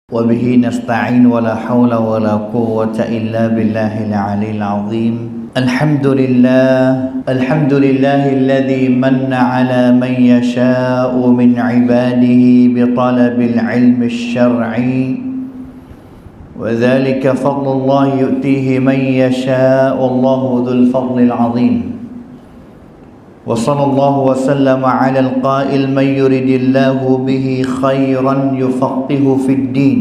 وبه نستعين ولا حول ولا قوة إلا بالله العلي العظيم. الحمد لله الذي من على من يشاء من عباده بطلب العلم الشرعي، وذلك فضل الله يؤتيه من يشاء والله ذو الفضل العظيم. وصلى الله وسلم على القائل من يرد الله به خيرا يفقهه في الدين،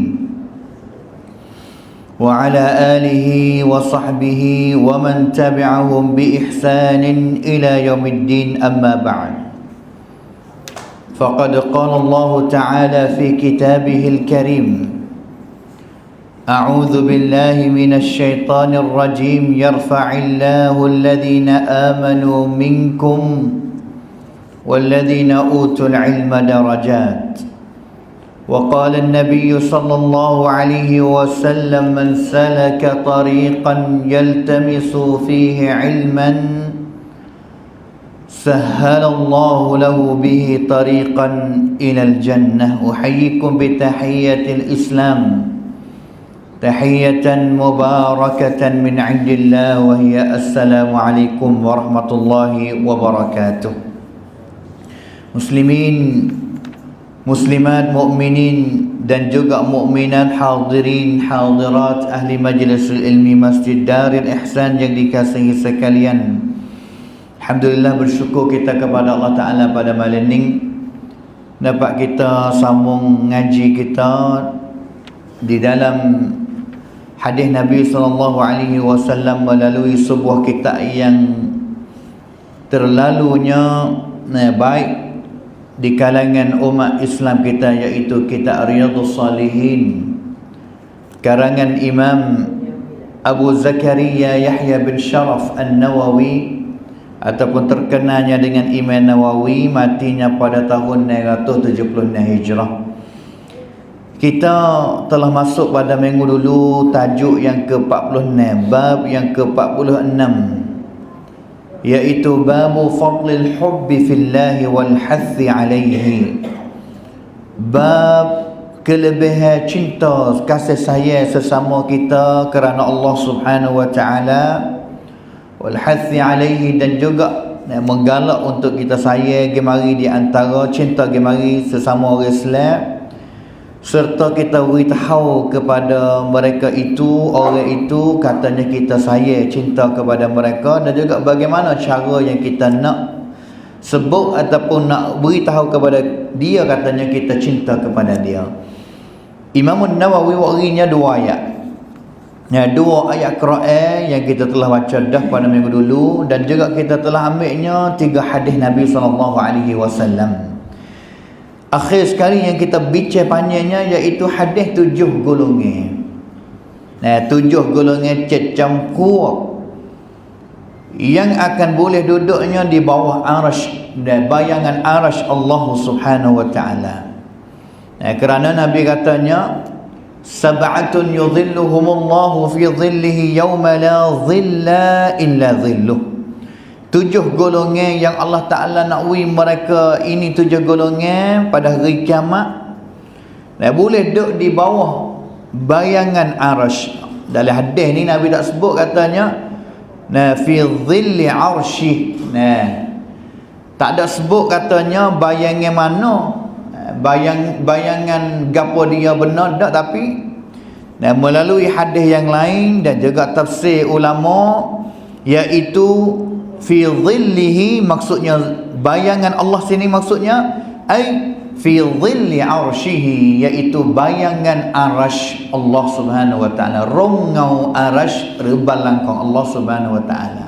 وعلى آله وصحبه ومن تبعهم بإحسان إلى يوم الدين. أما بعد، فقد قال الله تعالى في كتابه الكريم: أعوذ بالله من الشيطان الرجيم يرفع الله الذين آمنوا منكم والذين أوتوا العلم درجات. وقال النبي صلى الله عليه وسلم من سلك طريقا يلتمس فيه علما سهل الله له به طريقا إلى الجنة. أحييكم بتحية الإسلام، تحية مباركة من عند الله، وهي السلام عليكم ورحمة الله وبركاته. Muslimin, muslimat, mukminin dan juga mukminat, hadirin hadirat ahli majlisul ilmi Masjid Darul Ihsan yang dikasihi sekalian. Alhamdulillah, bersyukur kita kepada Allah Ta'ala pada malam ini dapat kita sambung ngaji kita di dalam hadis Nabi SAW melalui sebuah kitab yang terlalunya baik di kalangan umat Islam kita, iaitu kitab Riyadhus Salihin karangan Imam Abu Zakaria Yahya bin Sharaf An-Nawawi, ataupun terkenalnya dengan Imam Nawawi, matinya pada tahun 976 Hijrah. Kita telah masuk pada minggu dulu tajuk yang ke-46, bab yang ke-46, iaitu babu fadlil hubbi fillahi wal hathi alaihi. Bab kelebihan cinta kasih sayang sesama kita kerana Allah Subhanahu wa taala, wal hathi alaihi, dan juga menggalak untuk kita sayang gemari di antara cinta gemari sesama orang Islam, serta kita beritahu kepada mereka itu, orang itu katanya kita sayang, cinta kepada mereka, dan juga bagaimana cara yang kita nak sebut ataupun nak beritahu kepada dia katanya kita cinta kepada dia. Imam Nawawi warinya dua ayat. Dua ayat Quran yang kita telah baca dah pada minggu dulu, dan juga kita telah ambilnya 3 hadis Nabi SAW. Akhir sekali yang kita bincang panjangnya iaitu hadis 7 golongan. 7 golongan cecamkur yang akan boleh duduknya di bawah arasy dan bayangan arasy Allah Subhanahu wa taala. Kerana Nabi katanya sab'atun yudhilluhumullahu fi dhillihi yawma la dhilla illa dhilluh. 7 golongan yang Allah Ta'ala nak wi mereka ini, 7 golongan pada hari kiamat, boleh duduk di bawah bayangan arasy. Dalam hadis ni Nabi tak sebut katanya fi dhilli arsy. Tak ada sebut katanya bayangan mana, bayangan gapo dia benar tak, tapi melalui hadis yang lain dan juga tafsir ulama, iaitu fi dhillihi, maksudnya bayangan Allah sini maksudnya ai fi dhilli arsyihi, iaitu bayangan arasy Allah Subhanahu wa taala, rongau arasy rebalangkong Allah Subhanahu wa taala.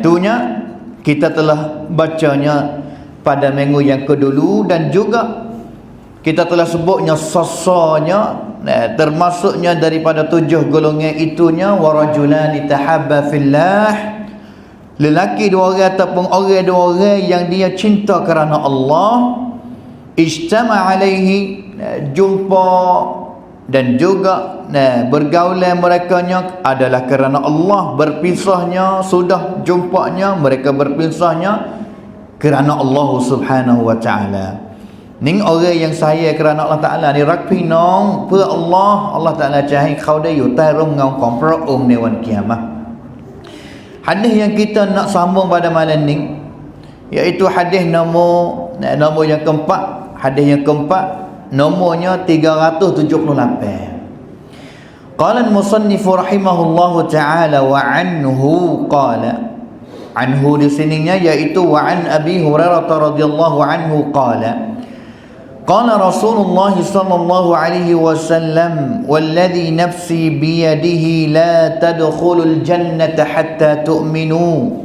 Itunya kita telah bacanya pada minggu yang kedulu, dan juga kita telah sebutnya sasanya, termasuknya daripada 7 golongan itunya warajulani tahabba fillah, lelaki 2 orang ataupun orang 2 orang yang dia cinta kerana Allah, ijtama alaihi, jumpa dan juga bergaulan merekanya adalah kerana Allah, berpisahnya sudah jumpanya mereka berpisahnya kerana Allah Subhanahu wa taala. Ning orang yang saya kerana Allah Ta'ala niรักพี่น้องเพื่ออัลลอฮ์อัลลอฮ์ Ta'ala จะให้เขาได้อยู่ใต้ร่มเงาของพระองค์ในวันกิยามะห์hadis yang kita nak sambung pada malam ni iaitu hadis nombor yang keempat. Hadis yang keempat nomornya 378. Qala al-musannif rahimahullahu ta'ala wa anhu qala, anhu di sininya iaitu wa an Abi Hurairah radhiyallahu anhu qala qala Rasulullah sallallahu alaihi wasallam walladhi nafsi biyadihi la tadkhulul jannata hatta tu'minu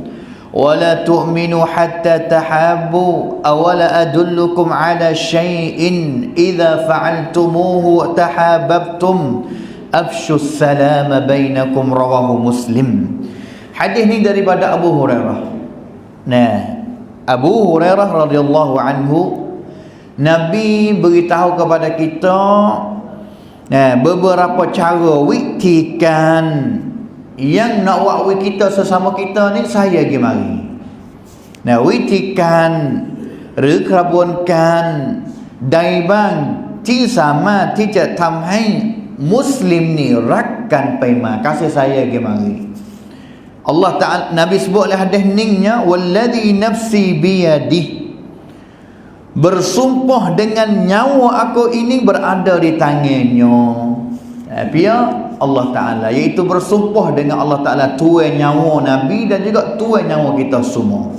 ولا تؤمنوا حتى تحابوا أولا أدلكم على شيء إذا فعلتموه تحاببتم أفشوا السلام بينكم رواه مسلم. Hadis ni daripada Abu Hurairah. Nah, Abu Hurairah radhiyallahu anhu, Nabi beritahu kepada kita beberapa cara witikan yang nak buat kita sesama kita ni saya pergi mari. Nah, วิธีการหรือกระบวนการใดบ้างที่สามารถที่จะทำให้มุสลิมนี่รักกันไปมา kasih saya pergi mari. Allah Ta'ala, Nabi sebut oleh hadis ningnya walladhi nafsi biyadih, bersumpah dengan nyawa aku ini berada di tangannya. Pihak Allah Ta'ala, iaitu bersumpah dengan Allah Ta'ala tuai nyawa Nabi dan juga tuai nyawa kita semua.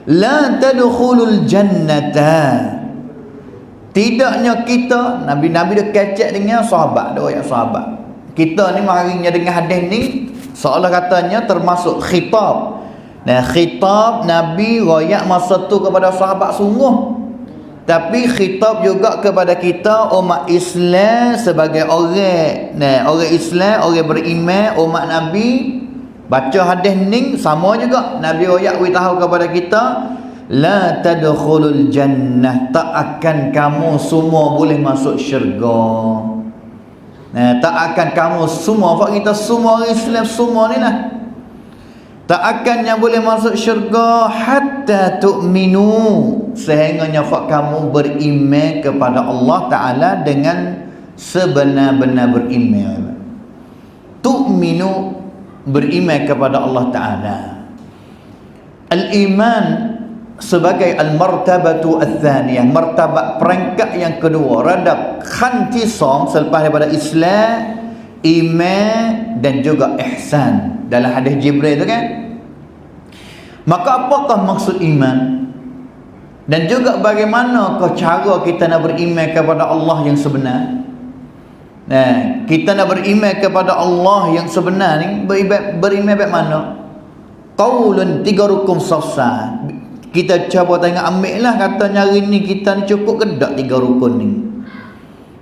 La tadkhulul jannata, tidaknya kita, Nabi dia kecek dengan sahabat, dia ayat sahabat. Kita ni marinya dengan hadis ni seolah katanya termasuk khitab. Nah, khitab Nabi royak masa tu kepada sahabat sungguh, tapi khitab juga kepada kita umat Islam sebagai orang Islam, orang beriman, umat Nabi. Baca hadis ni sama juga Nabi royak beritahu kepada kita la tadkhulul jannah, tak akan kamu semua boleh masuk syurga. Tak akan kamu semua, pak kita semua orang Islam semua ni lah, tak akan yang boleh masuk syurga hatta tu'minu, sehingganya fak kamu beriman kepada Allah Ta'ala dengan sebenar-benar beriman. Tu'minu, beriman kepada Allah Ta'ala. Al-iman sebagai al-martabatu al-thaniyah, martabat peringkat yang kedua, radab khantisong selepas daripada Islam, iman dan juga ihsan. Dalam hadis Jibril tu kan. Maka apakah maksud iman? Dan juga bagaimanakah cara kita nak beriman kepada Allah yang sebenar? Nah, kita nak beriman kepada Allah yang sebenar ni, beriman bagaimana? Qaulun, 3 rukun safsa. Kita cuba tengok, ambil lah katanya hari ni kita ni cukup ke tak 3 rukun ni?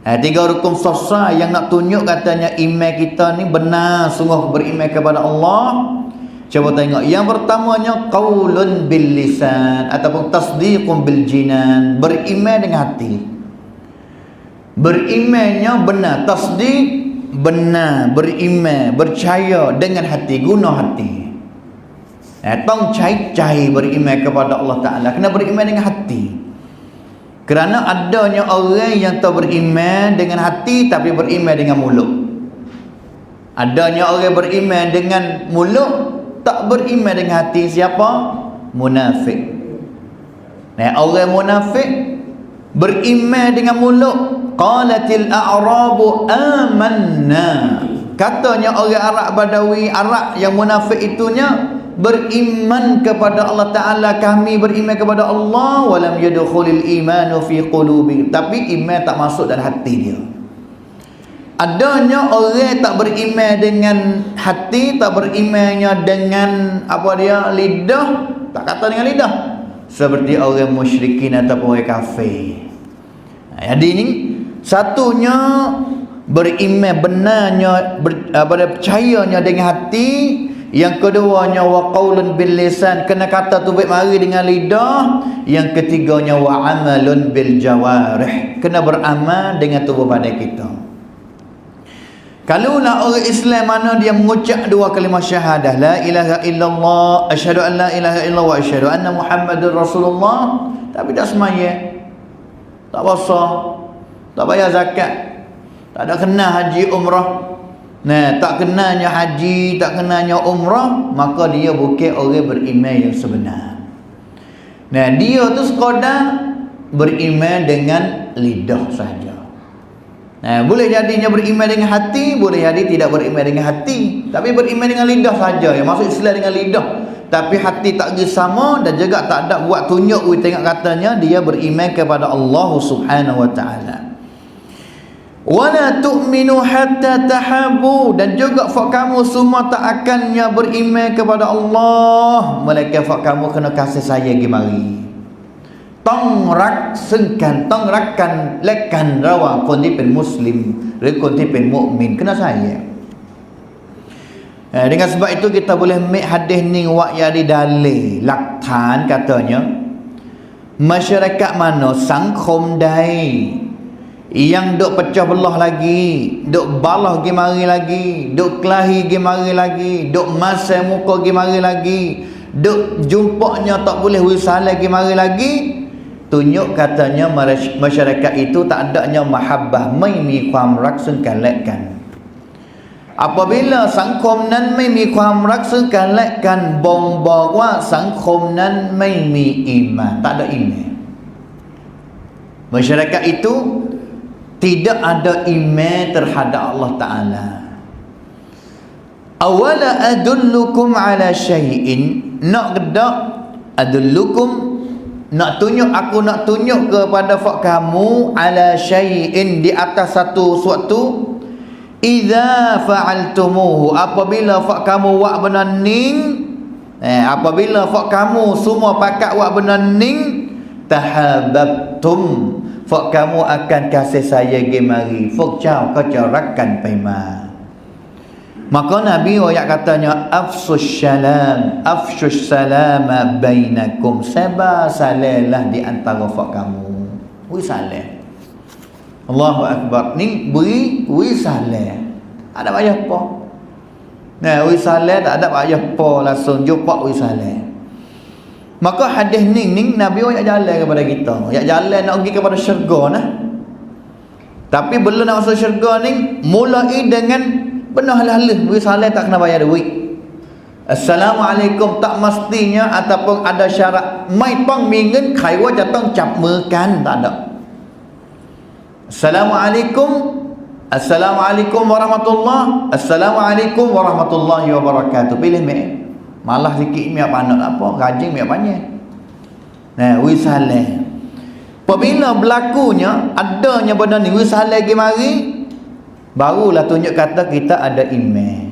3 rukun safsa yang nak tunjuk katanya iman kita ni benar sungguh beriman kepada Allah. Cuba tengok, yang pertamanya qaulun bil lisan ataupun tasdiqun bil jinan, beriman dengan hati. Berimannya benar, tasdiq benar, beriman, percaya dengan hati, guna hati. Tong cai-cai beriman kepada Allah Ta'ala, kena beriman dengan hati. Kerana adanya orang yang tak beriman dengan hati tapi beriman dengan mulut. Adanya orang beriman dengan mulut, tak beriman dengan hati. Siapa? Munafik. Orang munafik beriman dengan mulut. Qalatil a'rabu amanna, katanya orang Arab Badawi, Arab yang munafik itunya beriman kepada Allah Ta'ala, kami beriman kepada Allah, walam yadkhulil imanu fi qulubi, tapi iman tak masuk dalam hati dia. Adanya orang tak beriman dengan hati, tak berimannya dengan apa dia, lidah, tak kata dengan lidah, seperti orang musyrikin ataupun orang kafir. Jadi ni satunya beriman benarnya, percayanya dengan hati. Yang keduanya wa qaulun bil lisan, kena kata tu baik mari dengan lidah. Yang ketiganya wa amalun bil jawarih, kena beramal dengan tubuh badan kita. Kalau nak orang Islam mana dia mengucap 2 kalimah syahadah, la ilaha illallah, asyhadu an la ilaha illallah wa asyhadu anna Muhammadur Rasulullah, tapi tak semaya. tak puasa, tak bayar zakat, tak ada kena haji umrah. Nah, tak kenanya haji, tak kenanya umrah, maka dia bukan orang beriman yang sebenar. Nah, dia tu sekadar beriman dengan lidah saja. Nah, boleh jadinya beriman dengan hati, boleh jadi tidak beriman dengan hati, tapi beriman dengan lidah saja. Yang masuk Islam dengan lidah, tapi hati tak pergi sama, dan juga tak ada buat tunjuk tengok katanya dia beriman kepada Allah Subhanahu wa taala. Wala tu'minu hatta tahabu, dan juga fak kamu semua tak akannya beriman kepada Allah melainkan fak kamu kena kasih sayang gimari. Tong rakkan lekan rawa konที่เป็นmuslimหรือคนที่เป็นmukmin kena sayang. Dengan sebab itu kita boleh ambil hadis ni wak yari dalil laktan katanya masyarakat mana sangkom dai yang duk pecah belah lagi, duk balah gi mari lagi, duk kelahi gi mari lagi, duk masai muka gi mari lagi, duk jumpanya tak boleh wisalah gi mari lagi, tunjuk katanya masyarakat itu tak adanya mahabbah,ไม่มีความรักซึ่งกันและกัน apabila สังคมนั้นไม่มีความรักซึ่งกันและกันบ่งบอกว่าสังคมนั้นไม่มีอีหม่าน tak ada iman. Masyarakat itu tidak ada iman terhadap Allah Ta'ala. Awala adullukum ala syai'in, nak gedak adullukum, nak tunjuk, aku nak tunjuk kepada fak kamu ala syai'in, di atas satu suatu, idza fa'altumuhu, apabila fak kamu wak benar ning, apabila fak kamu semua pakat wak benar ning, tahabbtum, fak kamu akan kasih sayang gemari, fak jauh kau rakkan paima. Maka Nabi ayat katanya afsus salama bainakum, sebar salah di antara fak kamu. Wi salah. Allahu akbar. Ni beri wi salah. Ada payah apa? Nah, wi salah tak ada payah apa, langsung jumpa wi salah. Maka hadis ni Nabi ayat jalan kepada kita. Ayat jalan nak pergi kepada syurga nah. Tapi belum nak masuk syurga ni, mulai dengan benar halal, wi salah tak kena bayar duit. Assalamualaikum tak mestinya ataupun ada syarat. Mai pang mingin khai waจะต้องจับมือกัน tak ada. Assalamualaikum warahmatullahi, Assalamualaikum warahmatullahi wabarakatuh. Pilih mai. Malah sikit mi apa nak apa, rajin mi apanya. Nah, wi salah. Apabila berlakunya adanya benda ni wi salah gi mari, barulah tunjuk kata kita ada iman.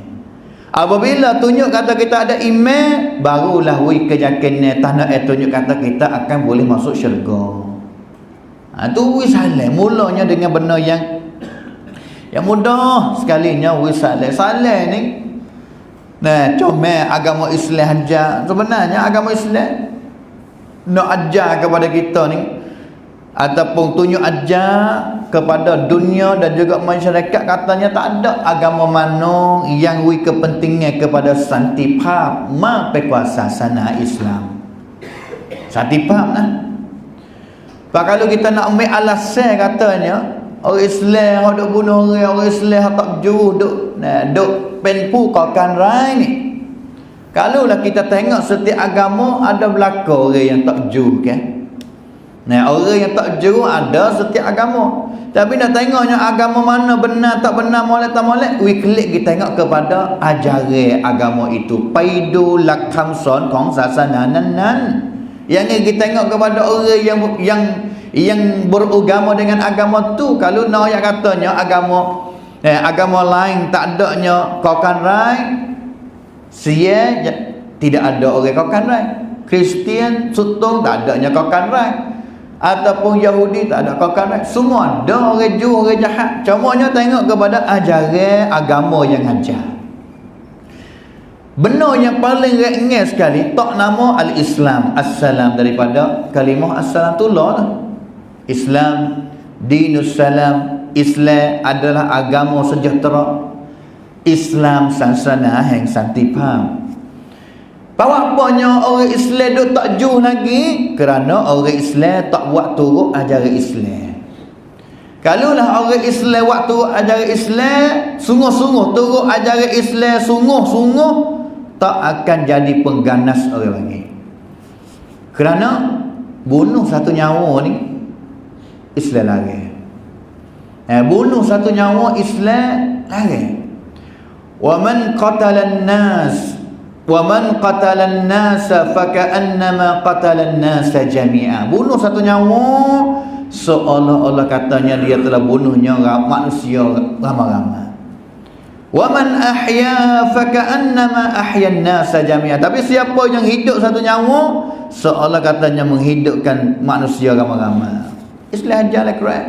Apabila tunjuk kata kita ada iman, barulah wi keyakinan tanah tunjuk kata kita akan boleh masuk syurga. Tu wi salah. Mulanya dengan benda yang mudah sekalinya wi salah. Salah ni, nah, comel agama Islam ajar. Sebenarnya agama Islam nak ajar kepada kita ni, ataupun tunjuk ajar kepada dunia dan juga masyarakat, katanya tak ada agama mana yang wi kepentingan kepada santipap ma pekuasa sana Islam. Santipap nah. Pak kalau kita nak ambil alasan katanya orang Islam hok dok bunuh orang Islam tak juh dok penpu kakan rai ni. Kalaulah kita tengok setiap agama ada belaka orang yang tak juh kan. Nah, orang yang tak juh ada setiap agama. Tapi nak tengoknya agama mana benar tak benar, molek tak molek, we klik kita tengok kepada ajaran agama itu. Paidu lakhamson kong sasananan. Yang kita tengok kepada orang yang beragama dengan agama tu. Kalau nak ayat katanya agama lain tak adanya kokan rai, sia tidak ada orang kokan rai. Kristian sutong tak adanya kokan rai, ataupun Yahudi tak ada kokan rai. Semua ada orang Ju, orang jahat. Cumanya tengok kepada ajaran agama yang ajar. Benar yang paling ringan sekali tak nama al-Islam, assalam, daripada kalimah assalatullah lah. Islam, dinus salam. Islam adalah agama sejahtera. Islam sansana yang santipam. Bahawa apanya orang Islam duk tak juh lagi? Kerana orang Islam tak buat turut ajaran Islam. Kalaulah orang Islam waktu ajaran Islam sungguh-sungguh turut ajaran Islam sungguh-sungguh, tak akan jadi pengganas orang lagi. Kerana bunuh satu nyawa ni Islam lari. Bunuh satu nyawa Islam lari. Wa man qatala an-nas faka'annama qatala an-nas jami'a. Bunuh satu nyawa seolah-olah katanya dia telah bunuhnya manusia ramai-ramai. Wa man ahya faka'annama ahya an-nas jami'a. Tapi siapa yang hidup satu nyawa seolah katanya menghidupkan manusia ramai-ramai. Islam ajarlah Quran.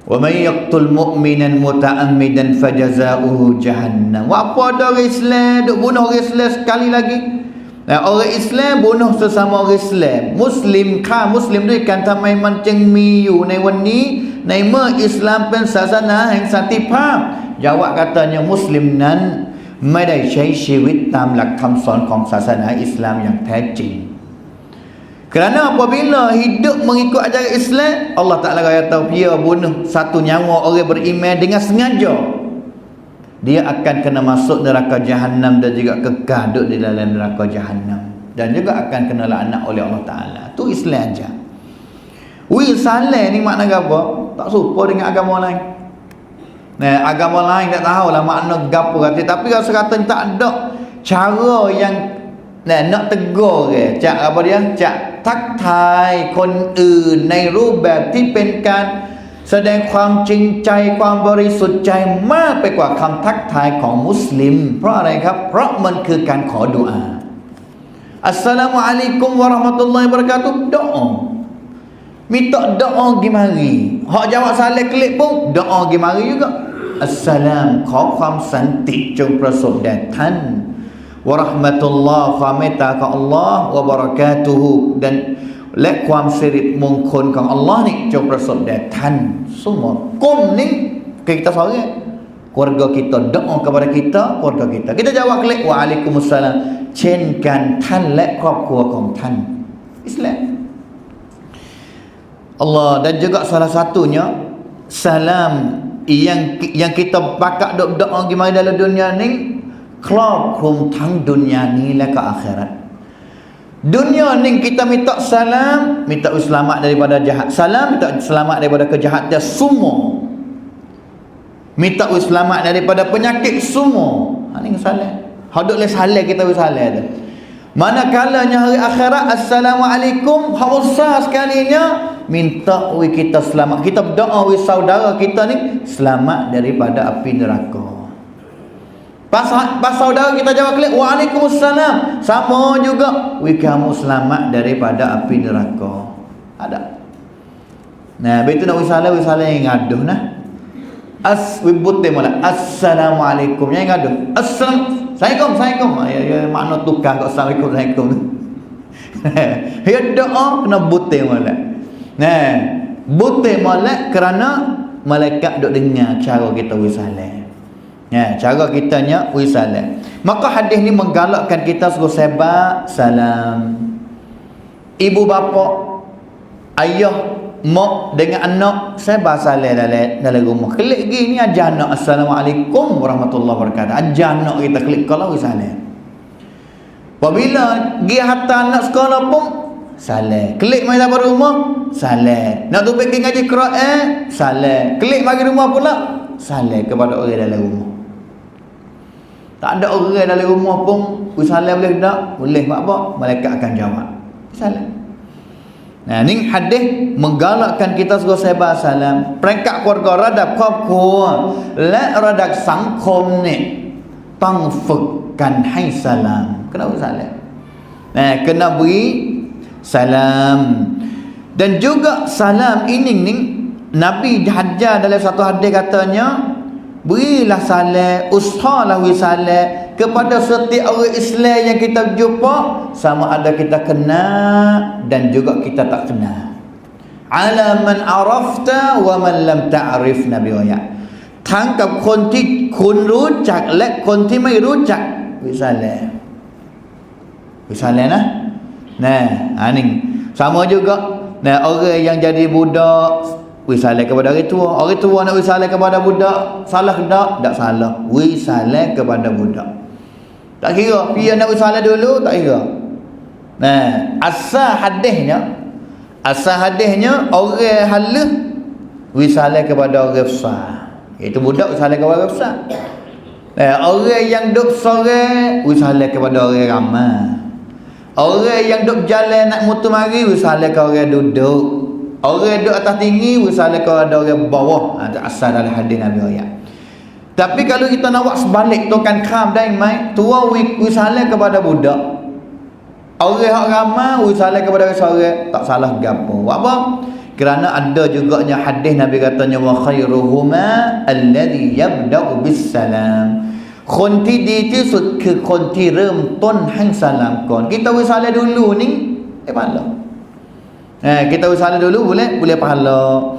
Wa may yaqtul mu'minan muta'ammidan fajazaohu jahannam. Apa ada orang Islam duk bunuh orang Islam sekali lagi? Orang Islam bunuh sesama orang Islam. Muslim tu kan tamai mancing miu nai wani nai me Islam pen sasana yang satipam. Jawab katanya Muslim nan ไม่ได้ใช้ชีวิตตามหลักคำสอนของศาสนาอิสลามอย่างแท้จริง Kerana apabila hidup mengikut ajaran Islam, Allah Ta'ala kata dia bunuh satu nyawa orang beriman dengan sengaja, dia akan kena masuk neraka Jahannam dan juga kekal duduk di dalam neraka Jahannam, dan juga akan kena laknat oleh Allah Ta'ala. Tu Islam aja. Salah ni makna apa? Tak serupa dengan agama lain. Agama lain tak tahulah makna gapo kata, tapi kalau sekata tak ada cara yang nak tegur ke, cak apa dia? Cak ทักทายคนอื่นในรูปแบบที่เป็นการแสดงความจริงใจความบริสุทธิ์ใจมากไปกว่าคำทักทายของมุสลิมเพราะอะไรครับเพราะมันคือการขอดุอาอัสสลามุอะลัยกุมวะเราะห์มะตุลลอฮิวะบะเราะกาตุฮ์doa minta doa gi mari hak jawab salam klik pun doa gi mari juga assalam ขอความสันติจงประสบแด่ท่านwarahmatullah ความเมตตาของ Allah วะบะเราะกาตุฮ์dan และความสิริมงคลของ Allah นี่จงประสบแด่ท่าน semua kum ni kita seorang keluarga kita doa kepada kita keluarga kita jawab klik waalaikumsalam เช่นกันท่านและครอบครัวของท่าน Islam Allah dan juga salah satunya salam yang kita pakat doa gimana dalam dunia ni ครอบคลุมทั้งดุนยานี้และก็อาคิเราะห์ dunia ni kita minta salam, minta selamat daripada jahat, salam minta selamat daripada kejahatan semua, minta selamat daripada penyakit semua. Ni salam. Haduk le salam kita salam tu. Manakalanya hari akhirat assalamualaikum hausa sekalinya minta kita selamat, kita berdoa saudara kita ni selamat daripada api neraka. Pas saudara kita jawab klik waalaikumsalam, sama juga kamu selamat daripada api neraka. Ada. Nah, betul nak salam yang ngaduh nah. Wibute mula assalamualaikum yang ngaduh. Assalamualaikum. Ya makna tukar kok assalamualaikum. Ya doa kena bute mula. Nah, bute mula kerana malaikat duk dengar cara kita salam. Ya, cara kitanya salam. Maka hadis ni menggalakkan kita suruh sebar salam. Ibu bapa, ayah, mak dengan anak sebar salam dalam rumah. Klik gini ajar anak assalamualaikum warahmatullahi wabarakatuh. Ajar anak kita klik kalau salam. Apabila pergi hantar anak sekolah pun salam. Klik mai dapat rumah salam. Nak tu pergi ngaji Quran salam. Klik bagi rumah pula salam kepada orang dalam rumah. Tak ada orang dalam rumah pun salam boleh tak? Boleh. Mak apa? Malaikat akan jawab salam. Nah, ni hadis menggalakkan kita suruh sebar salam. Peringkat keluarga, radab ครอบครัว และระดับสังคมนี่ต้องฝึกกันให้สลาม Kena beri salam. Nah, kena beri salam. Dan juga salam ini ni Nabi ajar dalam satu hadis katanya, berilah salam, usahalah salam kepada setiap orang Islam yang kita jumpa, sama ada kita kenal dan juga kita tak kenal. Ala man arafta wa man lam ta'rif, Nabi ayat. ทั้งกับคนที่คุณรู้จักและคนที่ไม่รู้จักวิสาแลนะnah, ni sama juga. Nah, orang yang jadi budak Wisalah kepada orang tua. Orang tua nak wisalah kepada budak, salah ke tak? Tak salah. Wisalah kepada budak. Tak kira dia nak wisalah dulu, tak kira. Nah, asal hadisnya orang halus wisalah kepada orang besar. Itu budak wisalah kepada orang besar. Orang yang duk sore wisalah kepada orang ramai. Orang yang duk jalan nak mutu mari wisalah ke orang duduk. Orang duduk atas tinggi wisalah kepada orang bawah. Itu asal dalam hadis Nabi ayat. Tapi kalau kita nak buat sebalik tu kan kram dan mai tua wisalah kepada budak. Orang hak ramai wisalah kepada orang seorang, tak salah gapo. Apa? Kerana ada juga hadis Nabi katanya wa khairuhuma alladhi yabda'u bis salam. คนที่ดีที่สุดคือคนที่เริ่มต้นให้สลามก่อน kita wisalah dulu ni pahala. Kita wisalah dulu boleh pahala.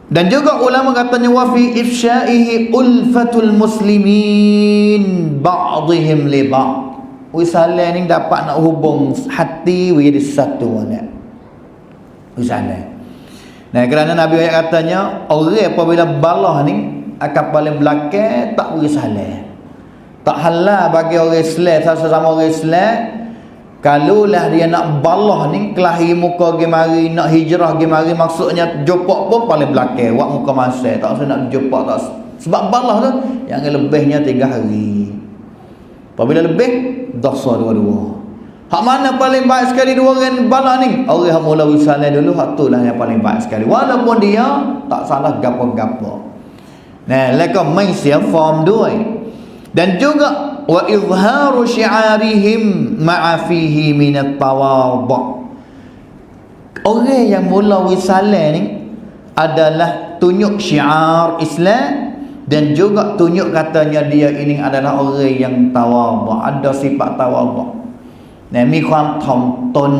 Dan juga ulama katanya wa fi ifsya'ihi ulfatul muslimin ba'dihim li ba'd. Wisalah ni dapat nak hubung hati jadi satu wisalah. Nah, kerana Nabi ayat katanya orang apabila balah ni akan paling belakang tak wisalah. Tak halal bagi orang Islam sesama orang Islam kalulah dia nak balah ni kelahi muka pergi mari nak hijrah pergi mari maksudnya jumpa pun paling belakang wak muka masa tak usah nak jumpa tak sebab balah tu yang lebihnya 3 hari. Apabila lebih dosa dua-dua. Hak mana paling baik sekali dua orang balah ni? Orang yang mula wisalah dulu hak tu lah yang paling baik sekali. Walaupun dia tak salah gapo-gapo. Nah, leka main sia form 2. Dan juga wa izharu syi'arihim ma'a fihi minat tawadhu. Orang yang mula wisalah ni adalah tunjuk syiar Islam dan juga tunjuk katanya dia ini adalah orang yang tawadhu, ada sifat tawadhu. มีความถ่อมตน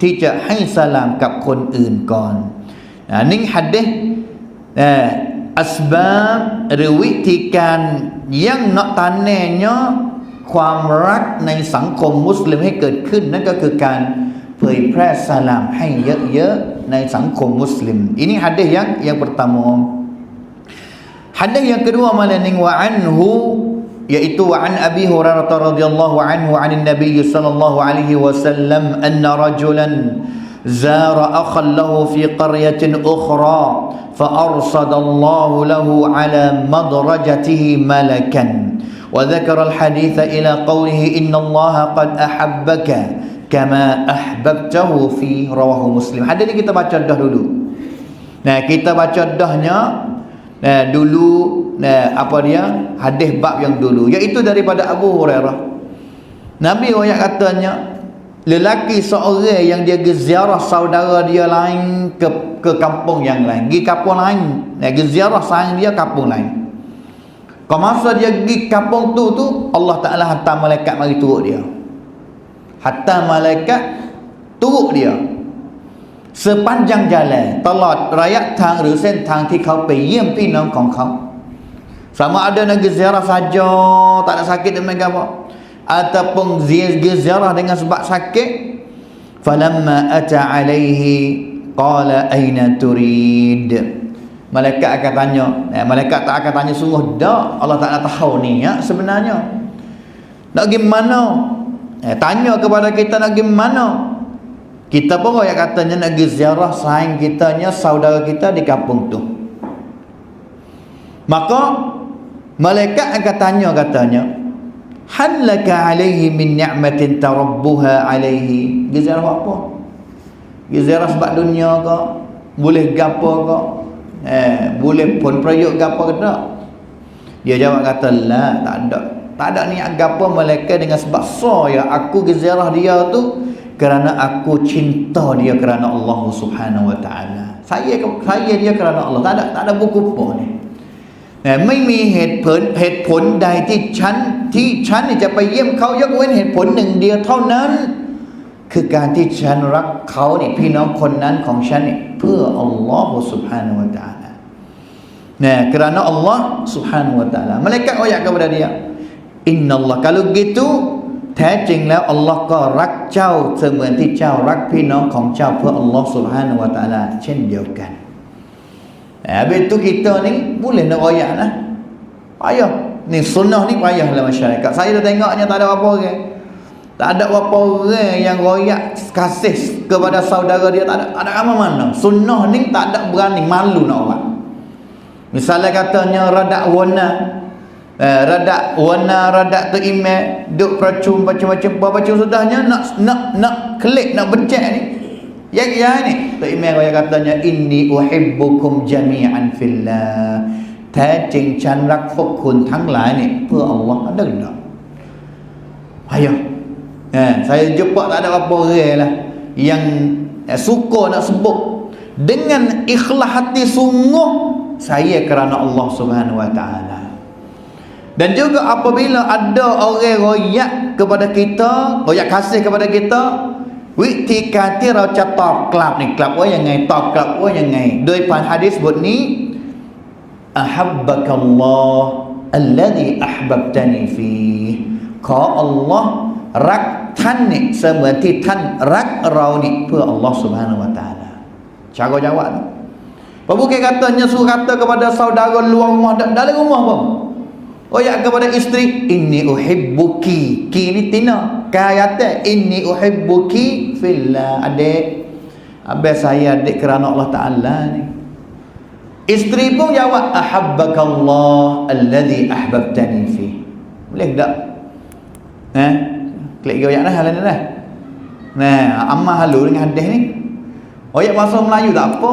ที่จะให้สลามกับคนอื่นก่อนนี่หัดเด้อัสบาบหรือวิธีการยังเนาะตาแน่เนาะความรักในสังคมมุสลิมให้เกิดขึ้นนั่นก็คือการเผยแพร่สลามให้เยอะๆในสังคมมุสลิม ini hadis yang pertama. Hadis yang kedua malaning wa anhu yaitu wa an Abi Hurairah radhiyallahu anhu 'an Nabi sallallahu alaihi wasallam anna rajulan zara akhan lahu fi qaryatin ukhra fa arsada Allah lahu 'ala madrajatihi malakan wa dzakara al-hadits ila qawlihi inna Allah qad ahabbaka kama ahbabtahu fi rawahu Muslim. Hadis ni kita baca dah dulu. Nah, kita baca dahnya dulu apa dia hadis bab yang dulu iaitu daripada Abu Hurairah. Nabi ayat katanya lelaki seorang yang dia pergi ziarah saudara dia lain ke kampung yang lain, pergi kampung lain, pergi ziarah sayang dia kampung lain. Kalau masa dia pergi kampung tu Allah Taala hantar malaikat mari turut dia. Hantar malaikat turut dia sepanjang jalan ตลอดระยะทางหรือเส้นทางที่เขาไปเยี่ยมพี่น้องของเขา sama ada nak ziarah saja tak ada sakit demikian apa ataupun ziarah dengan sebab sakit falamma ata alaihi qala aina turid malaikat akan tanya malaikat tak akan tanya sungguh dak Allah Taala tahu ni sebenarnya nak pergi mana tanya kepada kita nak pergi mana. Kita pun yang katanya nak pergi ziarah sayang kitanya saudara kita di kampung tu. Maka malaikat akan tanya katanya hal laka alaihi min ni'matin tarabbuha alaihi. Pergi ziarah apa? Pergi ziarah sebab dunia ke? Boleh gapo ke? Boleh pun perayuk gapo ke tak? Dia jawab kata la, tak ada niat gapo malaikat dengan sebab saya aku pergi ziarah dia tu kerana aku cinta dia kerana Allah Subhanahu wa taala. Saya dia kerana Allah. Tak ada buku pun ni. ไม่มีเหตุผลใดที่ฉันจะไปเยี่ยมเขายกเว้นเหตุผลหนึ่งเดียวเท่านั้นคือการที่ฉันรักเขานี่พี่น้องคนนั้นของฉันนี่เพื่ออัลลอฮฺ Subhanahu wa taala. Kerana Allah Subhanahu wa taala. Malaikat ayat kepada dia, Innallah, kalau gitu แท้จริงแล้วอัลลอฮ์ก็รักเจ้าเสมือนที่เจ้ารักพี่น้องของเจ้าเพื่ออัลลอฮ์ Subhanahu wa taala เช่นเดียวกัน Habis tu kita ni boleh nak royak lah. Payah. Ni sunnah ni payah dalam masyarakat. Saya dah tengoknya tak ada apa orang. Tak ada apa orang yang royak kasih kepada saudara dia. Tak ada amal mana. Sunnah ni tak ada berani, malu nak orang. Misalnya katanya radak warna, radak tu email, duk percuma baca sudahnya nak klik, nak bencet ni. Ya ni. Tu email yang katanya inni uhibbukum jami'an fillah. แท้จริงฉันรักพวกคุณทั้งหลายนี่เพื่อ Allah. Ada ke tak? Ayo. Saya jumpa tak ada apa orang lah yang suka nak sebut dengan ikhlas hati sungguh saya kerana Allah Subhanahu Wa Taala. Dan juga apabila ada orang royak kepada kita, royak kasih kepada kita, วิธีการที่เราจะตอบกลับนี่กลับว่ายังไงตอบกลับว่ายังไงโดยผ่านหะดีษบทนี้ أحبكالله الذي أحببتني فيه ขอ Allah รักท่านนี่เสมือนที่ท่านรักเรานี่เพื่อ Allah Subhanahu Wa Taala. Cara jawab ni. Bukan katanya suruh kata kepada saudara luar rumah, dalam rumah pun. Oh ya, kepada isteri, inni uhibbuki. Ki ni tina. Kayata inni uhibbuki fillah. Adik, abang saya adik kerana Allah Taala ni. Isteri pun jawab, ahabbakallah alladhi ahbabtani fi. Boleh tak? Klik goyak dah halan dah. Nah, ammah halu dengan hadis ni. Oyak bahasa Melayu tak apa.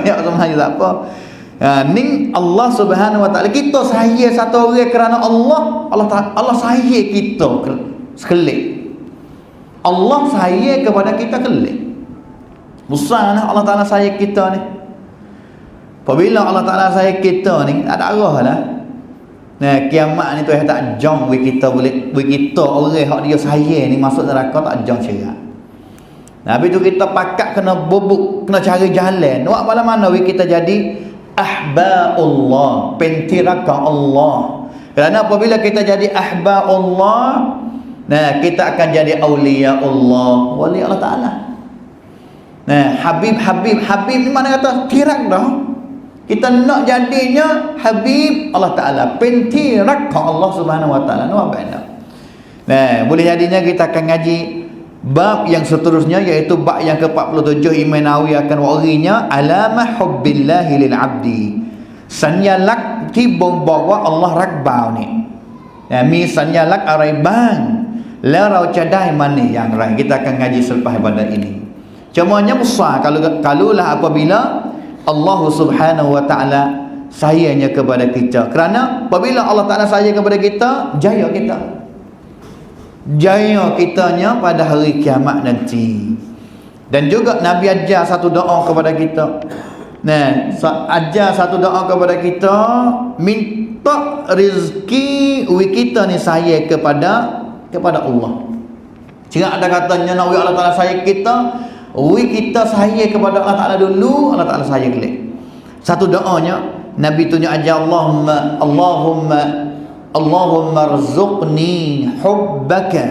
Oyak bahasa Melayu tak apa. Ni Allah Subhanahu Wa Taala, kita saya satu orang kerana Allah saya kita sekali. Allah saya kepada kita kelak. Besar lah Allah Taala saya kita ni. Apabila Allah Taala saya kita ni tak ada arah lah. Nah, kiamat ni tu tak jong we kita boleh we kita orang hak dia saya ni masuk neraka tak jong cerak. Nah, habis tu kita pakat kena bubuk, kena cari jalan. Nak pada mana we kita jadi ahbaullah, pentiraka Allah. Kerana apabila kita jadi ahbaullah, nah kita akan jadi aulia Allah, wali Allah Taala. Nah, habib ni mana kata tirak dah. Kita nak jadinya habib Allah Taala, pentiraka Allah Subhanahu Wa Taala. Nak apa nak? Nah, boleh jadinya kita akan ngaji bab yang seterusnya, iaitu bab yang ke-47. Imam Nawawi akan warinya alamah hubbillahi lil abdi. สัญลักษณ์ที่บ่งบอกว่าอัลลอฮ์รักบ่าวนี่มีสัญลักษณ์อะไรบ้างแล้วเราจะได้มันนี่อย่างไร kita akan ngaji selepas pada ini. Cumanya besar kalulah apabila Allah Subhanahu Wa Taala sayangnya kepada kita. Kerana apabila Allah Taala sayang kepada kita, jaya kitanya pada hari kiamat nanti. Dan juga Nabi ajar satu doa kepada kita. Nah, ajar satu doa kepada kita, minta rezeki kita ni saya kepada Allah. Jika ada katanya nak Allah Taala saya kita, kita saya kepada Allah Taala dulu, Allah Taala saya kelak. Satu doanya Nabi tunjuk ajar Allahumma rzuqni hubbaka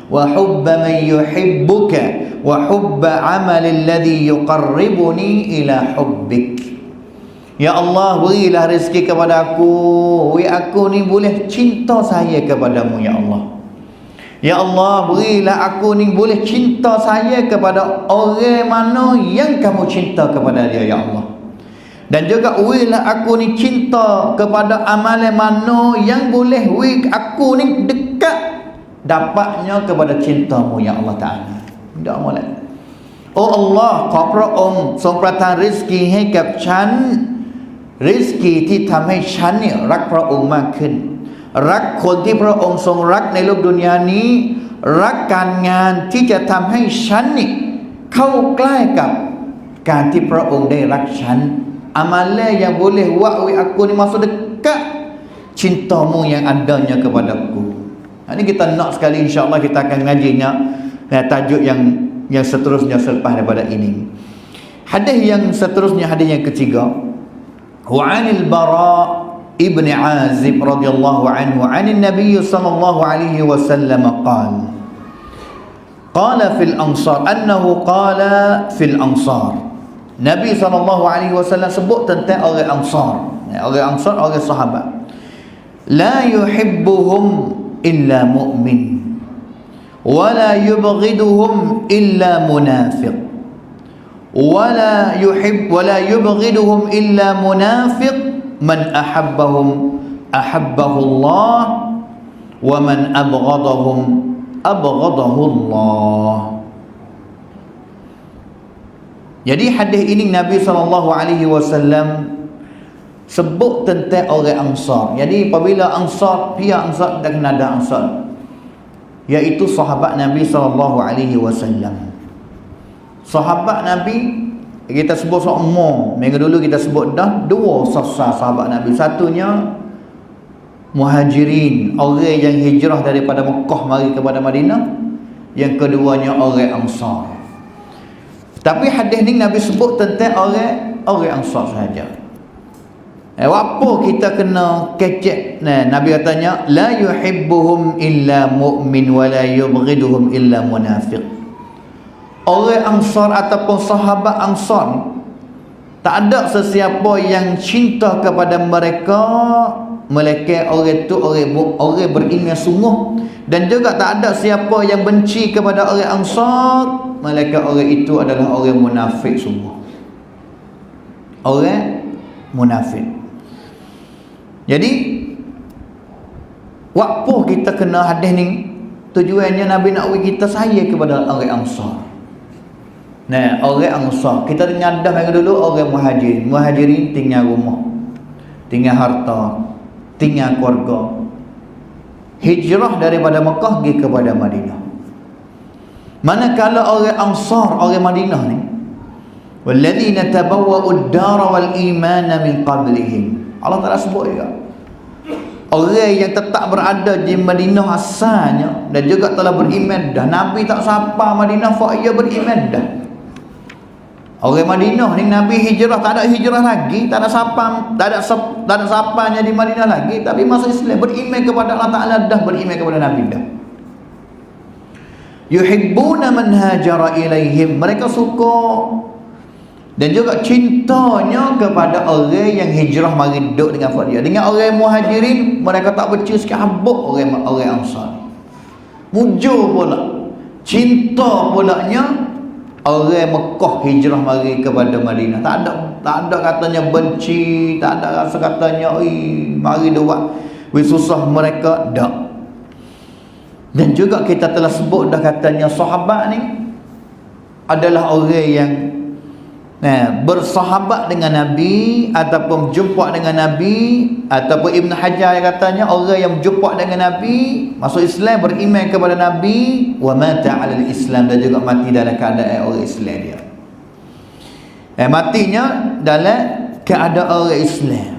wa hubba man yuhibbuka wa hubba amali alladhi yuqarribuni ila hubbik. Ya Allah, berilah rezeki kepada aku, aku ni boleh cinta saya kepadamu ya Allah. Ya Allah, berilah aku ni boleh cinta saya kepada orang mana yang kamu cinta kepada dia ya Allah. Dan juga berilah aku ni cinta kepada amalan mana yang boleh aku ni dekat dapatnya kepada cintamu ya Allah Ta'ala. Tak boleh. Oh Allah, ขอพระองค์ทรงประทานริสกีให้กับฉันริสกีที่ทำให้ฉันเนี่ยรักพระองค์มากขึ้นรักคนที่พระองค์ทรงรักในโลกดุนยานี้รักการงานที่จะทำให้ฉันนี่เข้าใกล้กับการที่พระองค์ได้รักฉันamalan yang boleh buat aku ni masuk dekat cintamu yang adanya kepadaku. Ini kita nak sekali, insya-Allah kita akan ngajinya tajuk yang seterusnya selepas daripada ini. Hadis yang seterusnya, hadis yang ketiga, wa 'anil Bara ibn Azib radhiyallahu anhu 'anil Nabiy sallallahu alaihi wasallam qala fil ansar annahu qala fil ansar Nabi SAW sebut tentang orang Ansar. Orang Ansar, orang sahabat. La yuhibbuhum illa mu'min, wa la yubghiduhum illa munafiq, wa la yubghiduhum illa munafiq. Man ahabbahum ahabbahu Allah, wa man abghadahum abghadahu Allah. Jadi hadis ini Nabi SAW sebut tentang orang Ansar. Jadi apabila pihak Ansar, dah kena ada Ansar, iaitu sahabat Nabi SAW. Sahabat Nabi kita sebut semua. Minggu dulu kita sebut dah dua sahabat Nabi. Satunya Muhajirin, orang yang hijrah daripada Mekah mari kepada Madinah. Yang keduanya orang Ansar. Tapi hadis ni Nabi sebut tentang orang Ansar sahaja. Apa kita kena kecek? Nabi katanya la yuhibbuhum illa mu'min wa la yubghiduhum illa munafiq. Orang Ansar ataupun sahabat Ansar, tak ada sesiapa yang cinta kepada mereka melainkan orang itu orang beriman sungguh, dan juga tak ada siapa yang benci kepada orang Ansar melainkan orang itu adalah orang munafik sungguh. Orang munafik. Jadi waktu kita kena hadis ni, tujuannya Nabi nak bagi kita sayang kepada orang Ansar. Orang Ansar, kita dengar dah minggu dulu orang Muhajirin tinggal rumah, tinggal harta, tinggal keluarga, hijrah daripada Mekah pergi kepada Madinah. Manakala orang Ansar, orang Madinah ni, walladzina tabawwa'u ad-dara wal imana min qablihim, Allah Ta'ala sebut juga orang yang tetap berada di Madinah asalnya dan juga telah beriman dah. Nabi tak sapa Madinah, ia beriman dah. Orang Madinah ni Nabi hijrah, tak ada hijrah lagi, tak ada sapanya di Madinah lagi, tapi masuk Islam, beriman kepada Allah Ta'ala dah, beriman kepada Nabi dah. Yuhibbuna man hajara ilaihim, mereka suka dan juga cintanya kepada orang yang hijrah mari duduk dengan dia. Dengan orang Muhajirin mereka tak benci sikit habuk orang Ansar. Mujur pula, cinta pulanya orang Mekah hijrah mari kepada Madinah. Tak ada katanya benci, tak ada rasa katanya mari dia buat susah mereka, tak. Dan juga kita telah sebut dah katanya sahabat ni adalah orang yang bersahabat dengan Nabi ataupun jumpa dengan Nabi, ataupun Ibn Hajar yang katanya orang yang jumpa dengan Nabi, masuk Islam, beriman kepada Nabi, wa mata 'alal Islam, dan juga mati dalam keadaan orang Islam dia. Matinya dalam keadaan orang Islam.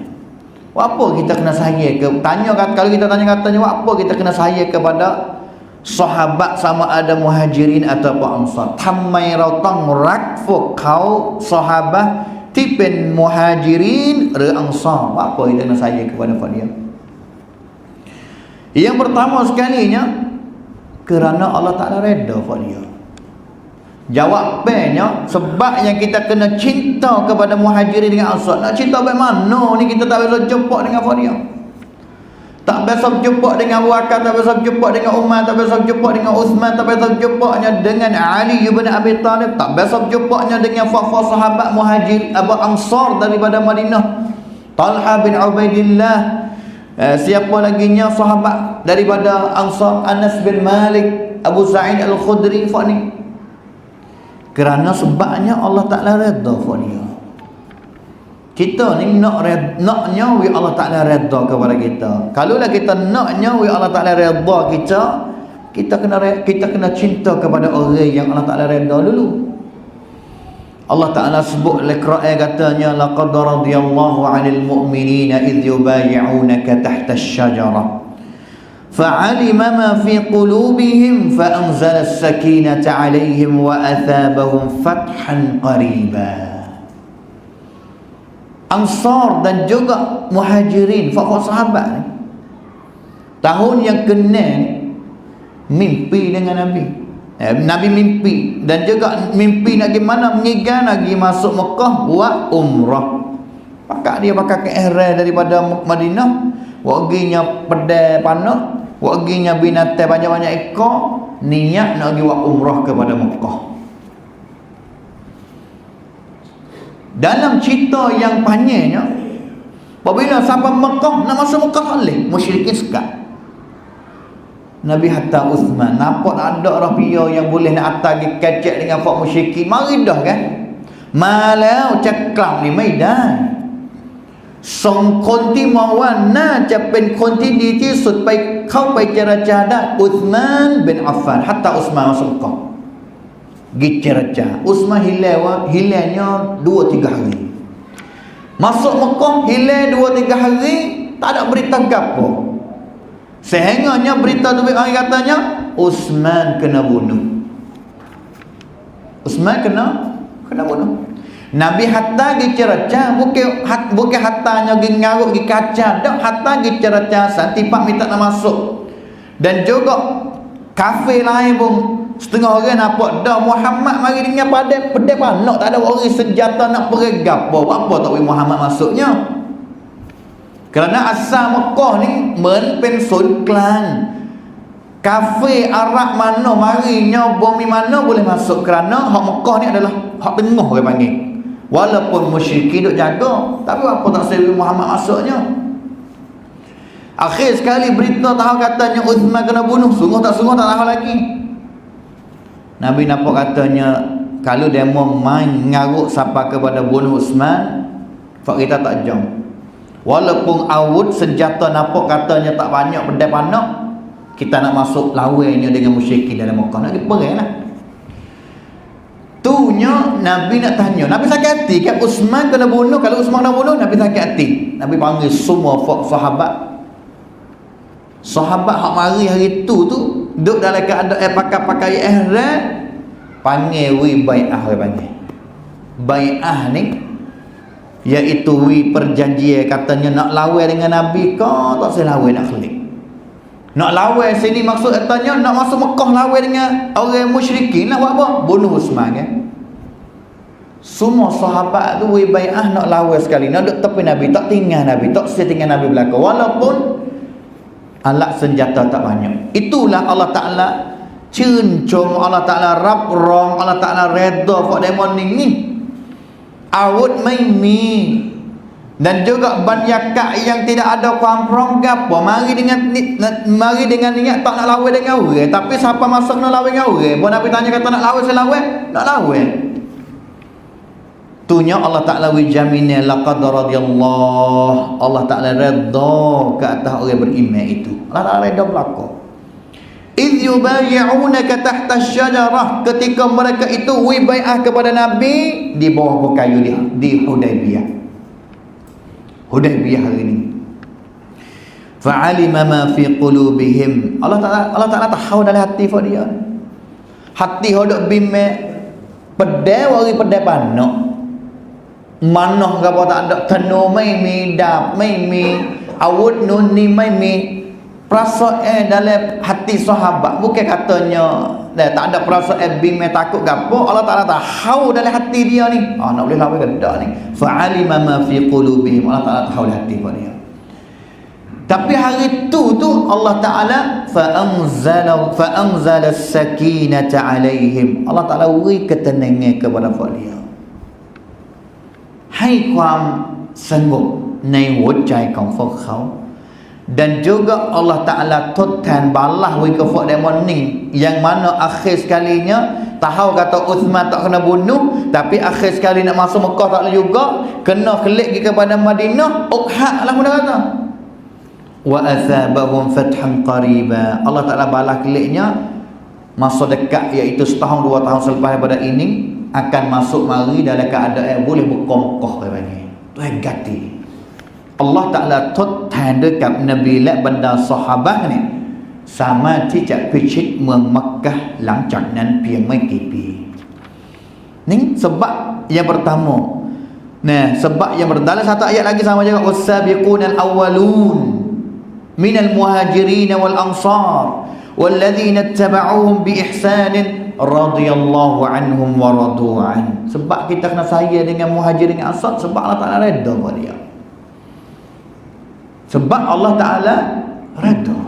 Apa kita kena sayang ke? Kalau kita tanya katanya apa kita kena sayang kepada sahabat, sama ada Muhajirin ataupun Ansar. Thammai rautang rakfu kau sahabat tipen Muhajirin re Ansar. Apa kita kena sayang kepada dia? Yang pertama sekalinya kerana Allah Ta'ala reda pada dia. Jawabannya sebab yang kita kena cinta kepada Muhajirin dengan Ansar. Nak cinta bagaimana ni? Kita tak boleh jumpa dengan dia. Tak biasa berjumpa dengan Abu Bakar, tak biasa berjumpa dengan Umar, tak biasa berjumpa dengan Uthman, tak biasa berjumpanya dengan Ali bin Abi Talib, tak biasa berjumpanya dengan fa sahabat Muhajir Abu Ansar daripada Madinah, Talha bin Ubaidillah, siapa laginya sahabat daripada Ansar, Anas bin Malik, Abu Sa'id Al-Khudri. Fani kerana sebabnya Allah Ta'ala redha dia. Kita ni naknya we Allah Ta'ala redha kepada kita. Kalaulah kita naknya we Allah Ta'ala redha kita kena cinta kepada orang yang Allah Ta'ala redha dulu. Allah Ta'ala sebut dalam Quran katanya laqad radiyallahu 'anil mu'minina idh yubayyi'unaka tahta asy-syajarah fa'alima ma fi qulubihim fa'anzala as-sakinata 'alaihim wa athabahum fathan qariba. Ansar dan juga Muhajirin, fakir sahabat ni, tahun yang kena mimpi dengan Nabi. Nabi mimpi, dan juga mimpi nak gimana mengigan lagi masuk Mekah buat umrah. Pakak dia pakai ihram daripada Madinah, waginya pedai panah, waginya binatang banyak-banyak ekor, niat nak pergi buat umrah kepada Mekah. Dalam cerita yang panjangnya, apabila sampai Mekah, nak masuk Mekah tak boleh, musyrikin sekat. Nabi hantar Uthman, nampak ada orang pia yang boleh nak atas pergi kacak dengan fak musyrikin, mari dah kan. Malau cakram di Maidan. Songคนที่มองว่าน่าจะเป็นคนที่ดีที่สุดไปเข้าไปเจรจาได้อุสมานบินอัฟฟาน hatta Uthman masuk Mekah pergi cerca. Uthman hilangnya 2-3 hari. Masuk Mekah hilang 2-3 hari, tak ada berita gapo. Sehingganya berita tu hari katanya Uthman kena bunuh. Uthman kena bunuh. Nabi hatta pergi cerca, bukan hatanya pergi ngaruk pergi kaca, dak hatta pergi cerca santipak minta nak masuk. Dan juga kafir lain pun setengah orang nampak dah Muhammad mari dengan pedai panah, tak ada orang senjata nak perang gapo. Apa tak boleh Muhammad masuknya? Kerana asal Mekah ni men sun klan. Kafir Arab mana marinya bumi mana boleh masuk, kerana hak Mekah ni adalah hak tengah orang panggil. Walaupun musyrikin duk jaga, tapi apa tak sebab Muhammad masuknya? Akhir sekali berita tahu katanya Uthman kena bunuh, sungguh tak tahu lagi. Nabi nampak katanya kalau demo main ngaruk sampai kepada bunuh Uthman, fak kita tak jam. Walaupun awud senjata nampak katanya tak banyak pedai panah, kita nak masuk lawannya dengan musyrikin dalam Mekah, nak perang lah. Tunya Nabi nak tanya, Nabi sakit hati kan Uthman kena bunuh. Kalau Uthman kena bunuh, Nabi sakit hati. Nabi panggil semua sahabat hak mari hari tu duduk dalam keadaan pakai ihram, panggil wi bai'ah. Panggil bai'ah ni iaitu wi perjanjian, katanya nak lawan dengan Nabi ke tak saya lawan, nak klik nak lawan sini maksud katanya nak masuk Mekah lawan dengan orang musyrikin lah. Buat apa? Bunuh Uthman kan. Semua sahabat tu bai'ah nak lawan sekali, nak duduk tepi Nabi, tak tinggal Nabi, tak setinggal Nabi belakang, walaupun alat senjata tak banyak. Itulah Allah Ta'ala cincung, Allah Ta'ala raprong, Allah Ta'ala reda for demon ni awud maimi. Dan juga banyak yang tidak ada komprong gapo, mari dengan niat tak nak lawan dengan orang, tapi siapa masuk nak lawan dengan orang pun Nabi tanya kata nak lawan, saya lawan, nak lawan. Tunya Allah Ta'ala wijamina laqad radiyallahu, Allah Ta'ala redha ke atas orang beriman itu. Allah Ta'ala redha belaka. Idh yubayyi'unaka tahta asy-syajarah, ketika mereka itu bai'ah kepada Nabi di bawah pokok kayu di Hudaybiyah hari ini. Fa'alima ma fi qulubihim, Allah Ta'ala tahu dalam hati dia. Hati hodok bimbang pedai wari pedai panok, manah ke apa tak ada, tenu maimi dap maimi awud nun ni maimi. Perasaan dalam hati sahabat, bukan katanya tak ada perasaan bimbang takut gapo. Allah Ta'ala tahu dalam hati dia ni, nak boleh lawan kedak ni. Fa'alima ma fi qulubihim, Allah Ta'ala tahu dalam hati dia. Tapi hari tu Allah Ta'ala fa'anzala as-sakinata 'alaihim, Allah Ta'ala beri ketenangan kepada dia. Hai ความสงบในหัวใจของพวกเขา dan juga Allah Ta'ala ทดแทน balas wi ke fak demon ni, yang mana akhir sekalinya tahu kata Uthman tak kena bunuh, tapi akhir sekali nak masuk Mekah tak boleh juga, kena kelik pergi kepada Madinah, ukhak lah mudah kata. Wa athabahum fathan qariba, Allah Ta'ala balas keliknya masa dekat, iaitu setahun 2 tahun selepas daripada ini akan masuk mari dalam keadaan boleh buka Mekah katanya. Tu gati. Allah Ta'ala ทดแทนด้วยกับนบีและบรรดาซอฮาบะห์เนี่ยสามารถที่จะพิชิตเมืองมักกะฮ์หลังจากนั้นเพียงไม่กี่ปี ni sebab yang pertama. Nah, sebab yang dalam satu ayat lagi sama juga, was-sabiqunal awwalun minal muhajirin wal ansar walladzina ittaba'uhum bi ihsanin radhiyallahu anhum wa radu'an. Sebab kita kena sayang dengan Muhajirin dan Ansar, sebab Allah Ta'ala redha pada dia. Sebab Allah Ta'ala redha.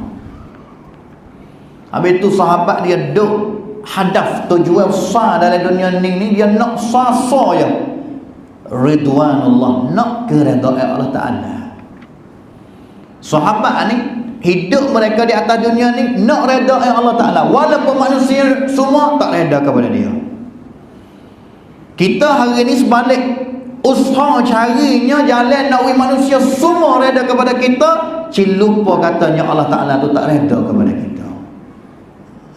Habis tu sahabat dia duk hadaf tujuan besar dalam dunia ni dia nak sasa je ridwanullah, nak keredaan Allah Ta'ala. Sahabat ni hidup mereka di atas dunia ni nak redaan Allah Ta'ala, walaupun manusia semua tak reda kepada dia. Kita hari ni sebalik, usaha carinya jalan nak manusia semua reda kepada kita, lupa katanya Allah Ta'ala tu tak reda kepada kita.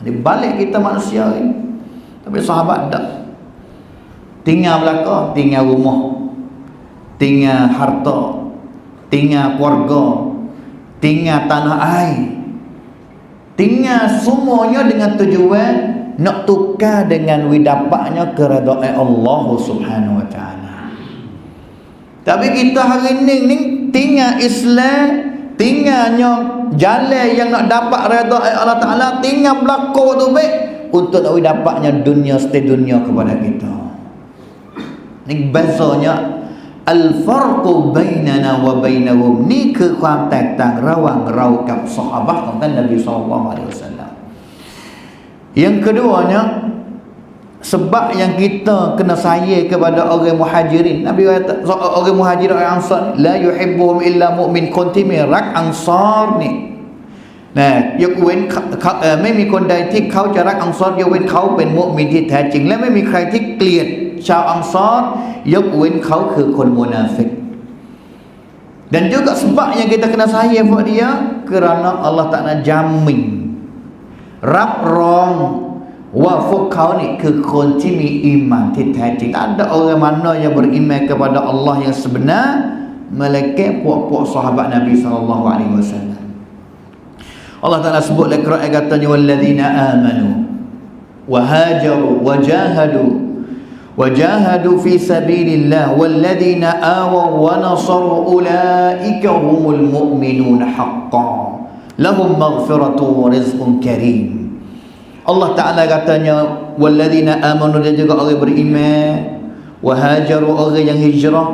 Di balik kita manusia ni. Tapi sahabat tak. Tinggal belaka, tinggal rumah, tinggal harta, tinggal keluarga, tinggal tanah air, tinggal semuanya dengan tujuan nak tukar dengan widapatnya keredaan Allah Subhanahu wa ta'ala. Tapi kita hari ni tinggal Islam, tinggalnya jalan yang nak dapat redha Allah Ta'ala, tinggal berlaku waktu baik untuk nak dapatnya dunia sedunia kepada kita. Ni bezanya al-farqu bainana wa bainahum. Ni keความแตกต่างระหว่างเรากับซอฮาบะห์ของท่านนบีsallallahu alaihi wasallam. Yang keduanya, sebab yang kita kena sayang kepada orang Muhajirin. Nabi kata orang Muhajirin orang Ansar la yuhibbuhum illa mu'min. คนที่ไม่รักอันซอรนี่นะยกเว้นไม่มีคนใดที่เขาจะรักอันซอรยกเว้นเขาเป็นมุมินที่แท้จริงและไม่มีใครที่เกลียดชาวอันซอรยกเว้นเขาคือคนมุนาฟิก. Dan juga sebab yang kita kena sayang buat dia kerana Allah Ta'ala jamin,รับรองว่าพวกเขานี่คือคนที่มีอีหม่านที่แท้จริง. Tak ada orang mana yang beriman kepada Allah yang sebenar melainkan puak-puak sahabat Nabi sallallahu alaihi wasallam. Allah Ta'ala sebut dalam Quran katanya walladzina amanu wa hajaru wa jahadu fi sabilillah walladzina awaw wa nasaru ulaika humul mu'minuna haqqan lahum maghfiratun wa rizqun karim. Allah Ta'ala katanya walladzina amanu, dan juga orang beriman, wa hajaru, orang yang hijrah,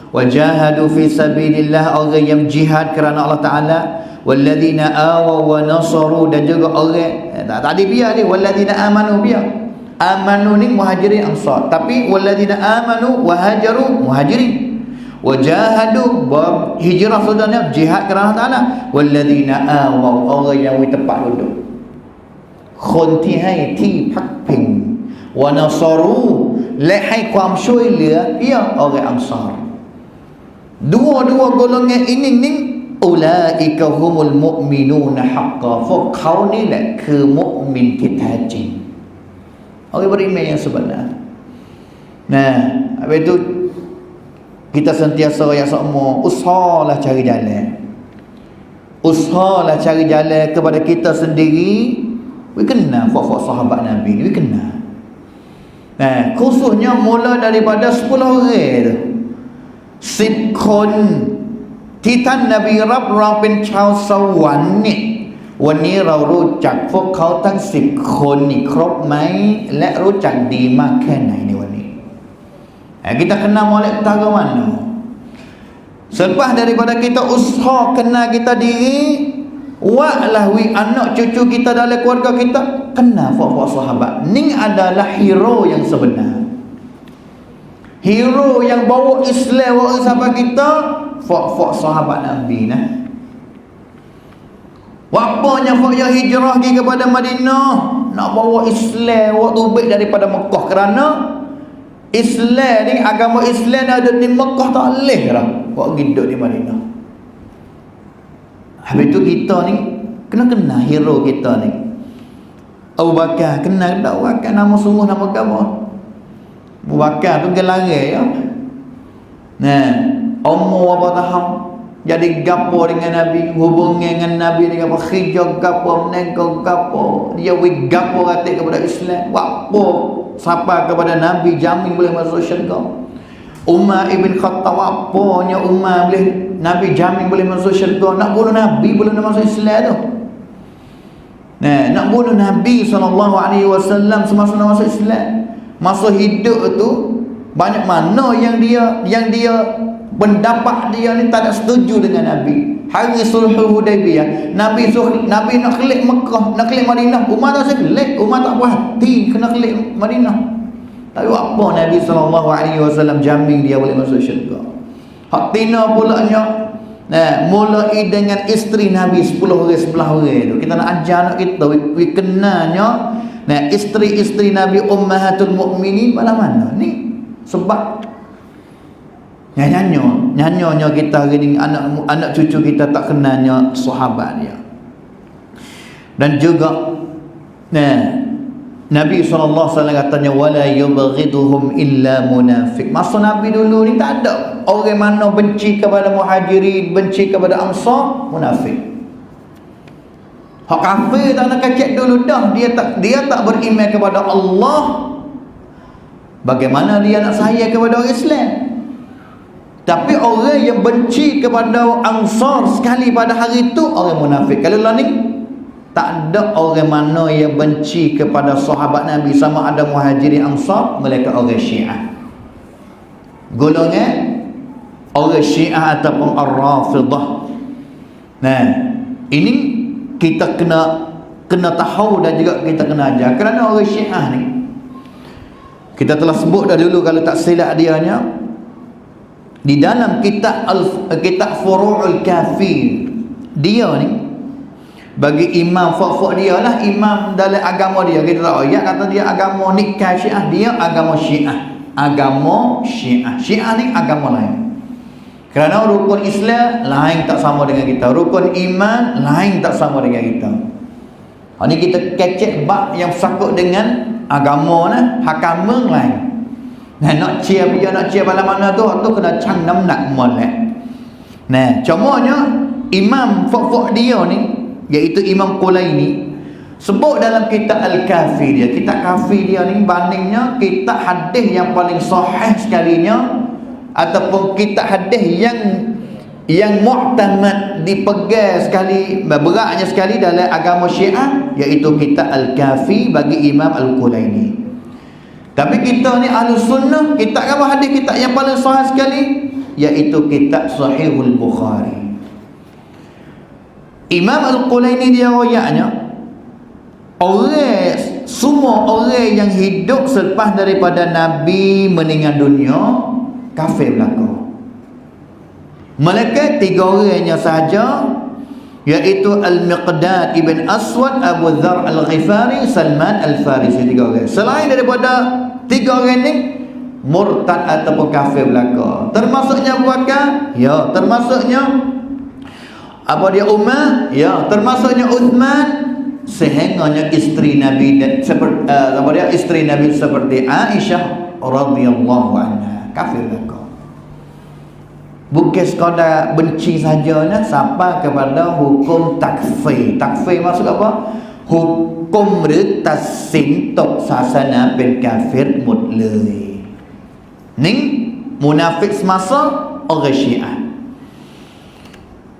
wa jahadu fi sabilillah, orang yang jihad kerana Allah Ta'ala, walladzina awaw wa nasaru, dan juga orang tadi biar ni walladzina amanu biar. Amanu ni Muhajirin Ansar, tapi walladzina amanu wa hajaru Muhajirin, wa jahadu hijrah saudara jihad kerana Allah Ta'ala, walladzina awaw, orang yang tempat duduk, คนที่ให้ที่พักพิงวะนัศรูและให้ความช่วยเหลือเพื่อorang Ansar. Dua-dua golongan ini ni ulaika humul mu'minuna haqqan. พวกเขานี่แหละคือมุมินที่แท้จริง orang beriman yang sebenar. Nah, habis itu kita sentiasa yang semua usahalah cari jalan. Usahalah cari jalan kepada kita sendiri. We kena fak-fak sahabat Nabi ni, we kena. Nah, khususnya mula daripada 10 orang tu. 10 คนที่ท่านนบีรับรองเป็นชาวสวรรค์นี่วันนี้เรารู้จักพวกเขาทั้ง10 คนนี่ครบไหมและรู้จักดีมากแค่ไหนในวันนี้ kita kenal molek perkara mana. Selepas daripada kita usaha kenal kita diri, wa'lah wi anak cucu kita dalam keluarga kita kenal fak-fak sahabat. Ni adalah hero yang sebenar. Hero yang bawa Islam orang sahabat kita, fak-fak sahabat Nabi nah. Wapanya fak yang hijrah pergi kepada Madinah nak bawa Islam waktu baik daripada Mekah, kerana Islam ni, agama Islam ada di Mekah tak leh dah buat hidup di Madinah. Habis tu kita ni kena kenal hero kita ni. Abu Bakar, kenal tak Abu Bakar? Nama sungguh nama kamu Abu Bakar tu gelare ya. Nah, umur apa tahun jadi gapo dengan Nabi, hubungan dengan Nabi dengan khijab gapo, menego gapo, dia wi gapo katik kepada Islam, wapo siapa kepada Nabi jamin boleh masuk syurga. Umar ibn Khattab, apanya Umar boleh Nabi jamin boleh masuk syurga, nak bunuh Nabi boleh masuk Islam tu. Nak bunuh Nabi SAW semasa masuk Islam. Masa hidup tu banyak mana yang dia pendapat dia ni tak ada setuju dengan Nabi. Hari sulhul Hudaibiyah, Nabi nak kelik Mekah, nak kelik Madinah, Umar tak sekelik, Umar tak puas hati kena kelik Madinah. Tapi apa Nabi SAW jamin dia boleh masuk syurga. Hak tina pulaknya mulai dengan isteri Nabi 10 orang 11 orang tu. Kita nak ajar anak kita kenanya isteri-isteri Nabi Ummahatul Mukminin mana ni. Sebab nyanyonya kita hari ni anak cucu kita tak kenalnya sahabat dia. Dan juga Nabi SAW katanya wala yubghiduhum illa munafiq. Masa Nabi dulu ni tak ada orang mana benci kepada Muhajirin, benci kepada Ansar, munafik. Hak kafir tak nak kacak dulu dah, dia tak beriman kepada Allah. Bagaimana dia nak sayang kepada orang Islam? Tapi orang yang benci kepada Ansar sekali pada hari itu orang munafik. Kalau lah ni tak ada orang mana yang benci kepada sahabat Nabi sama ada Muhajirin Ansar, mereka orang Syiah. Golongan orang Syiah ataupun Ar-Rafidah. Ini kita kena tahu dan juga kita kena ajar. Kerana orang Syiah ni kita telah sebut dah dulu kalau tak silap dianya di dalam kitab Furu'ul Kafi, dia ni bagi imam fak-fak dia lah, imam dalam agama dia, kita tahu ayat kata dia agama nikah Syiah, dia agama Syiah. Syiah ni agama lain. Kerana rukun Islam lain tak sama dengan kita, rukun iman lain tak sama dengan kita. Ini kita kecek bab yang sakut dengan agama ni, hakam lain. Nak cia dia nak cia mana-mana tu kena cang nak molek. Cumanya imam fak-fak dia ni iaitu Imam Qulaini sebut dalam kitab Al-Kafi dia, kitab Kafi dia ni bandingnya kitab hadis yang paling sahih sekalinya ataupun kitab hadis yang mu'tamad dipegang sekali, beratnya sekali dalam agama Syiah, iaitu kitab Al-Kafi bagi Imam Al-Qulaini. Tapi kita ni Ahlus Sunnah, kitab apa hadis kitab yang paling sahih sekali iaitu kitab Sahihul Bukhari. Imam Al-Qulaini dia royaknya semua orang yang hidup selepas daripada Nabi meninggal dunia kafir berlaku. Mereka 3 orangnya sahaja, iaitu Al-Miqdad ibn Aswad, Abu Dhar Al-Ghifari, Salman Al-Farisi. 3 orang. Selain daripada 3 orang ni murtad ataupun kafir belaka. Termasuknya Abu Bakar, ya. Termasuknya apa dia Umar, ya. Termasuknya Uthman, sehengganya isteri Nabi dan seperti isteri Nabi seperti Aisyah radhiyallahu anha, kafir belaka. Bukan sekadar benci saja, sampai kepada hukum takfir. Takfir maksud apa? Hukum retasin tok sasana ben kafir mutlak. Ni munafik semasa orang Syiah.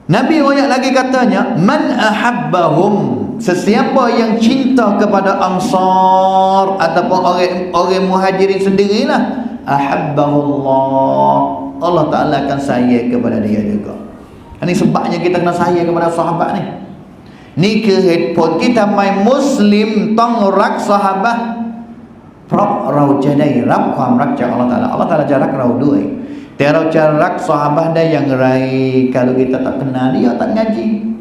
Nabi ayat lagi katanya, man ahabbahum, sesiapa yang cinta kepada Ansar ataupun orang Muhajirin sendirilah, ahabbahullah, Allah Ta'ala akan sayang kepada dia juga. Ini sebabnya kita kena sayang kepada sahabat ni. Ni kehepon kita main Muslim tong rak sahabat prok rau jadai rapความรักจาก Allah Ta'ala. Allah Ta'ala jarak rau duai. Terau jarak sahabat dia yang rai. Kalau kita tak kenal dia, tak ngaji.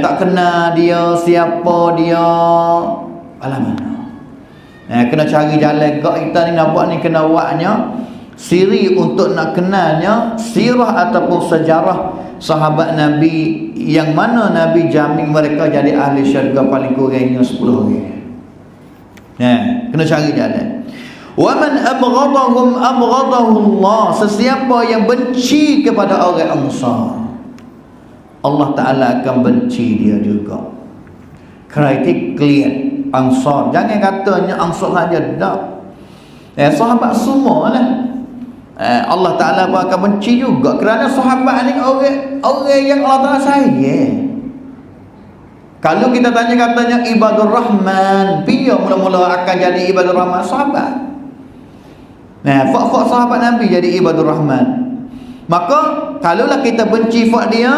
Tak kenal dia, siapa dia, alah mana. Kena cari jalan gak kita ni nampak ni kena buatnya siri untuk nak kenalnya sirah ataupun sejarah sahabat Nabi yang mana Nabi jamin mereka jadi ahli syurga paling kurangnya 10 orang. Kena cari jalan. Wa man abghadahum abghadahu Allah, sesiapa yang benci kepada orang Ansar, Allah Ta'ala akan benci dia juga. Kritik Ansar, jangan katanya Ansar saja, tak. Sahabat semua lah Allah Ta'ala pun akan benci juga. Kerana sahabat ni orang yang Allah Ta'ala sayang. Kalau kita tanya katanya ibadur rahman, piye mula-mula akan jadi ibadur rahman? Sahabat. Nah, fak sahabat Nabi jadi ibadur rahman. Maka kalaulah kita benci fak dia,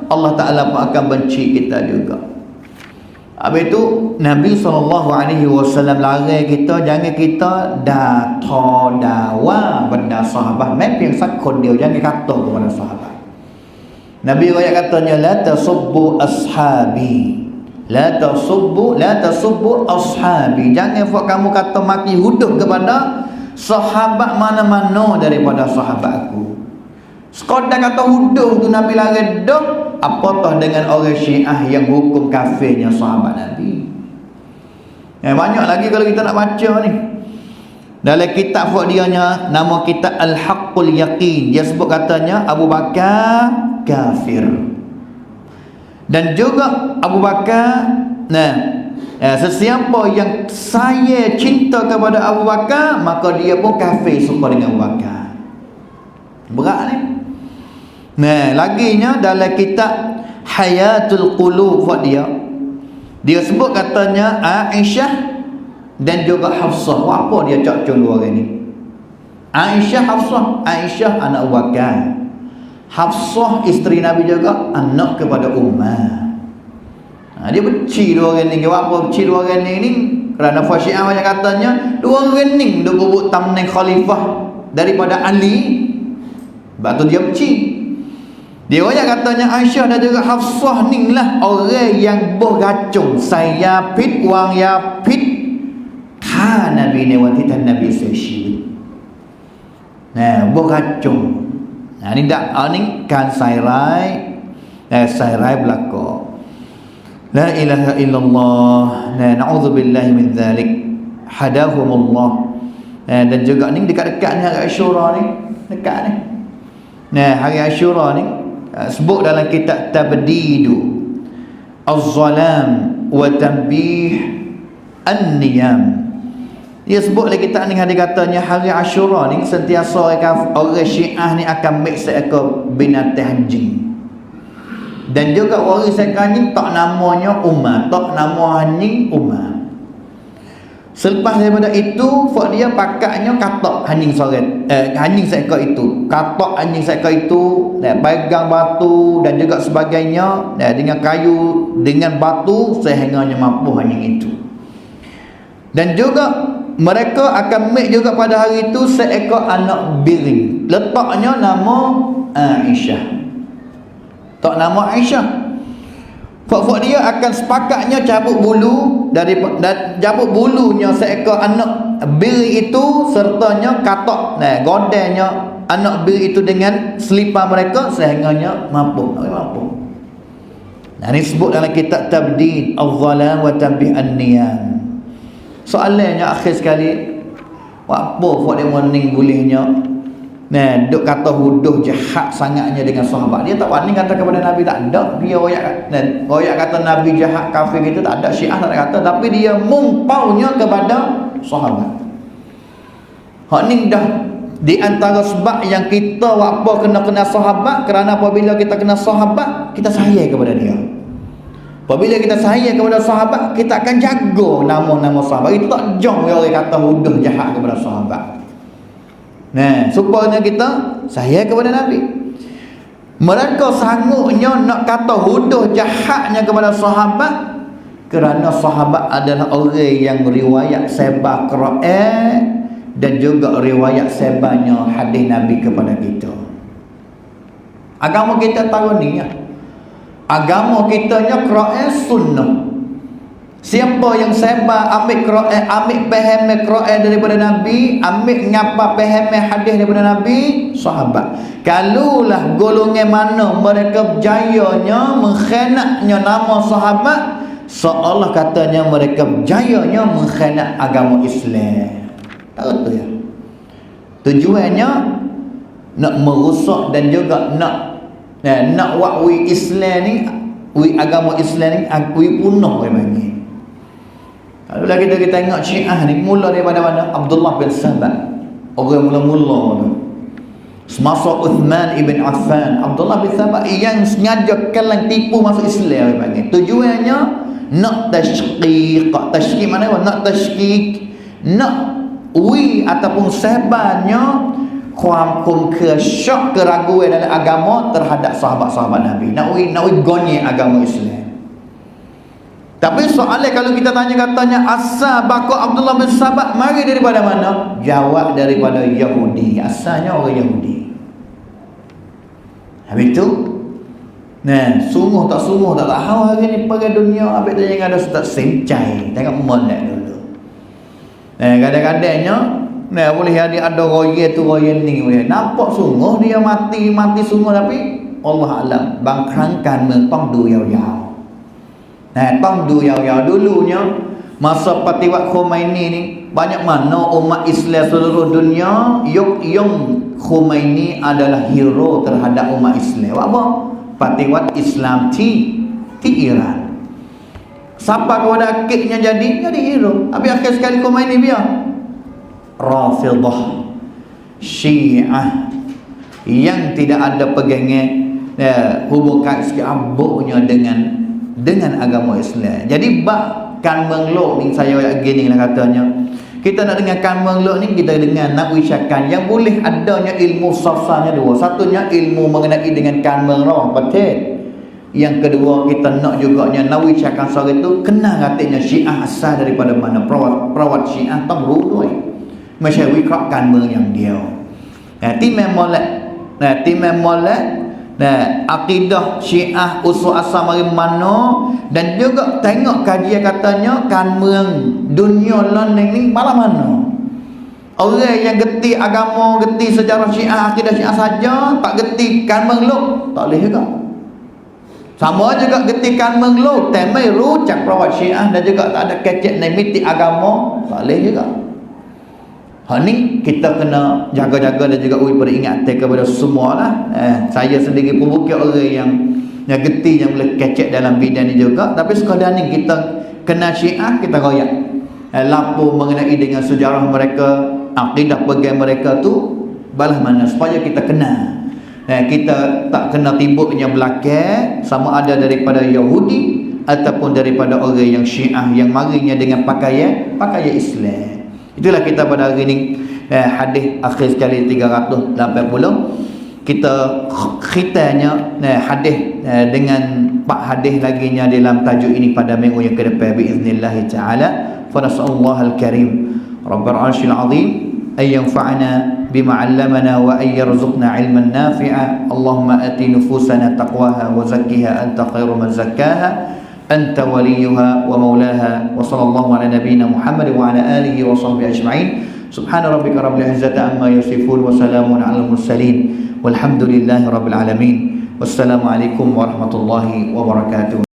Allah Ta'ala pun akan benci kita juga. Habis itu Nabi SAW larang kita, jangan kita dawa benda sahabat. Memang sakon dia, jangan kata kepada sahabat. Nabi raya katanya, la tasubbu ashabi, la tasubbu ashabi. Jangan buat kamu kata maki huduh kepada sahabat mana-mana daripada sahabatku. Sekadar kata huduh tu Nabi larang dah, apatah dengan orang Syiah yang hukum kafirnya sahabat Nabi. Banyak lagi kalau kita nak baca ni. Dalam kitab dia nama kitab Al-Haqqul Yaqin, dia sebut katanya Abu Bakar kafir. Dan juga Abu Bakar, sesiapa yang saya cinta kepada Abu Bakar, maka dia pun kafir serupa dengan Abu Bakar. Berat ni. Laginya dalam kitab Hayatul Qulub dia sebut katanya Aisyah dan juga Hafsah. Apa dia cak-cak dua orang ni? Aisyah, Hafsah. Aisyah anak Abu Bakar, Hafsah isteri Nabi juga anak kepada Umar. Dia benci dua orang ni. Apa benci dua orang ni? Kerana Syiah banyak katanya dua orang ni dia berebut tamnai khalifah daripada Ali. Sebab tu dia benci. Dia banyak katanya Aisyah dan juga Hafsah ni lah orang yang beracung. Saya pit wang ya pit kan Nabi ni wanita Nabi sesi. Beracung. Ni dak ni kan sairai belaka. La ilaha illallah. Na'udzubillahi min dzalik. Hadahumullah. Dan juga ni dekat-dekat ni hari Asyura ni, dekat ni. Hari Asyura ni sebut dalam kitab Tabdidu Az-Zalam wa Tanbih An-Niyam. Dia sebut lagi kitab ni, dia katanya hari Asyura ni sentiasa orang Syiah ni akan ambil seekor binatang anjing. Dan juga waris seekor anjing tak namanya Umar, tak nama anjing Umar. Selepas daripada itu, dia pakaknya katak anjing anjing seekor itu. Katak anjing seekor itu, pegang batu dan juga sebagainya, dengan kayu, dengan batu sehingganya mampu anjing itu. Dan juga mereka akan make juga pada hari itu seekor anak biring. Letaknya nama Aisyah. Tak nama Aisyah. Fak dia akan sepakatnya cabut bulu cabut bulunya seekor anak biri itu sertanya katak godenya anak biri itu dengan selipar mereka sehingganya mampu. Ini disebut dalam kitab Tabdid Az-Zalam wa Tanbih An-Niyam. Soalannya akhir sekali, apa buat dia warning bolehnya duk kata huduh jahat sangatnya dengan sahabat. Dia tak warning kata kepada Nabi, tak ada. Dia royak kata Nabi jahat kafir gitu, tak ada. Syiah tak kata, tapi dia mumpaunya kepada sahabat. Hak ni dah di antara sebab yang kita apa kena sahabat, kerana apabila kita kena sahabat, kita sayang kepada dia. Apabila kita sayang kepada sahabat, kita akan jaga nama-nama sahabat. Kita tak jom orang kata huduh jahat kepada sahabat. Supaya kita sayang kepada Nabi. Mereka sanggupnya nak kata huduh jahatnya kepada sahabat kerana sahabat adalah orang yang riwayat sebar Quran dan juga riwayat sebarnya hadis Nabi kepada kita. Agama kita tahu ni ya. Agama kitanya Quran sunnah. Siapa yang sebar ambil Quran, ambil faham Quran daripada Nabi, ambil ngapa faham hadis daripada Nabi, sahabat. Kalulah golongan mana mereka berjayanya mengkhianatnya nama sahabat, seolah katanya mereka berjayanya mengkhianat agama Islam. Tahu tu ya. Tujuannya nak merosak dan juga nak wakwi Islam ni, agama Islam ni akui punah orang panggil. Kalau kita tengok Syiah ni mula daripada mana? Abdullah bin Sabah. Orang mula-mula tu. Semasa Uthman ibn Affan, Abdullah bin Sabah yang sengaja kalang tipu masuk Islam orang panggil. Tujuannya nak tashqiq mana nak tashqiq, nak ataupun sebanyak keraguan dalam agama terhadap sahabat-sahabat Nabi. Nak gonyek agama Islam. Tapi soalnya kalau kita katanya asal bakal Abdullah bin Sabah mari daripada mana? Jawab daripada Yahudi. Asalnya orang Yahudi. Habis tu sungguh tak tahu hari ni pergi dunia habis tu yang ada Ustaz Sencai. Tengok molek dulu. Kadang-kadangnya boleh ada royal tu royal ni boleh. Nampak sungguh dia mati sungguh, tapi Allah alam bangkrangkan mentong du yau-yau. Tong du yau-yau dulunya masa Patiwat Khomeini ni banyak mana umat Islam seluruh dunia yung Khomeini adalah hero terhadap umat Islam. Apa? Patiwat Islam ti Iran. Siapa kepada akhirnya jadi hero. Habis akhir sekali Khomeini biar Rafidah Syiah yang tidak ada pegangan hubungan abuknya dengan agama Islam. Jadi kan mengelok ni saya gini lah katanya. Kita nak dengar kan mengelok ni, kita dengar nak wisyakan yang boleh adanya ilmu sasanya dua. Satunya ilmu mengenai dengan kan mengelok betul. Yang kedua kita nak juga nak wisyakan soal itu kena katanya Syiah asal daripada mana, perawat Syiah tamrudoi. Macam wikrakan yang dia. Timai molek akidah Syiah usul asal mari mana, dan juga tengok kajian katanya kan dunia lain ni malah mana. Orang yang geti agama, geti sejarah Syiah, akidah Syiah saja, tak geti kan mengeluk, tak boleh juga. Sama juga geti kan mengeluk, temai rucak perawat Syiah dan juga tak ada kecek nemiti agama, tak boleh juga. Ni kita kena jaga-jaga dan juga peringatan kepada semua lah. Saya sendiri pun bukan orang yang geti yang boleh kecek dalam bidang ni juga. Tapi sekadar ni kita kena Syiah, kita royak lapor mengenai dengan sejarah mereka, akidah pegang mereka tu balah mana, supaya kita kena. Kita tak kena tibuknya belakang sama ada daripada Yahudi ataupun daripada orang yang Syiah yang marinya dengan pakaian Islam. Itulah kita pada hari ini hadis akhir sekali 380 kita khitanya hadis dengan 4 hadis laginya dalam tajuk ini pada minggu yang ke depan biiznillah taala. Fa nasallahu al-karim rabbul arsyil azim ay yanfa'ana bima 'allamana wa ay yarzuqna 'ilman nafi'a. Allahumma ati nufusana taqwaha wa zakkiha anta khairu man zakkaha أنت وليها ومولاها. وصلى الله على نبينا محمد وعلى آله وصحبه أجمعين. سبحان ربك رب العزة عما يصفون وسلام على المرسلين والحمد لله رب العالمين. والسلام عليكم ورحمة الله وبركاته.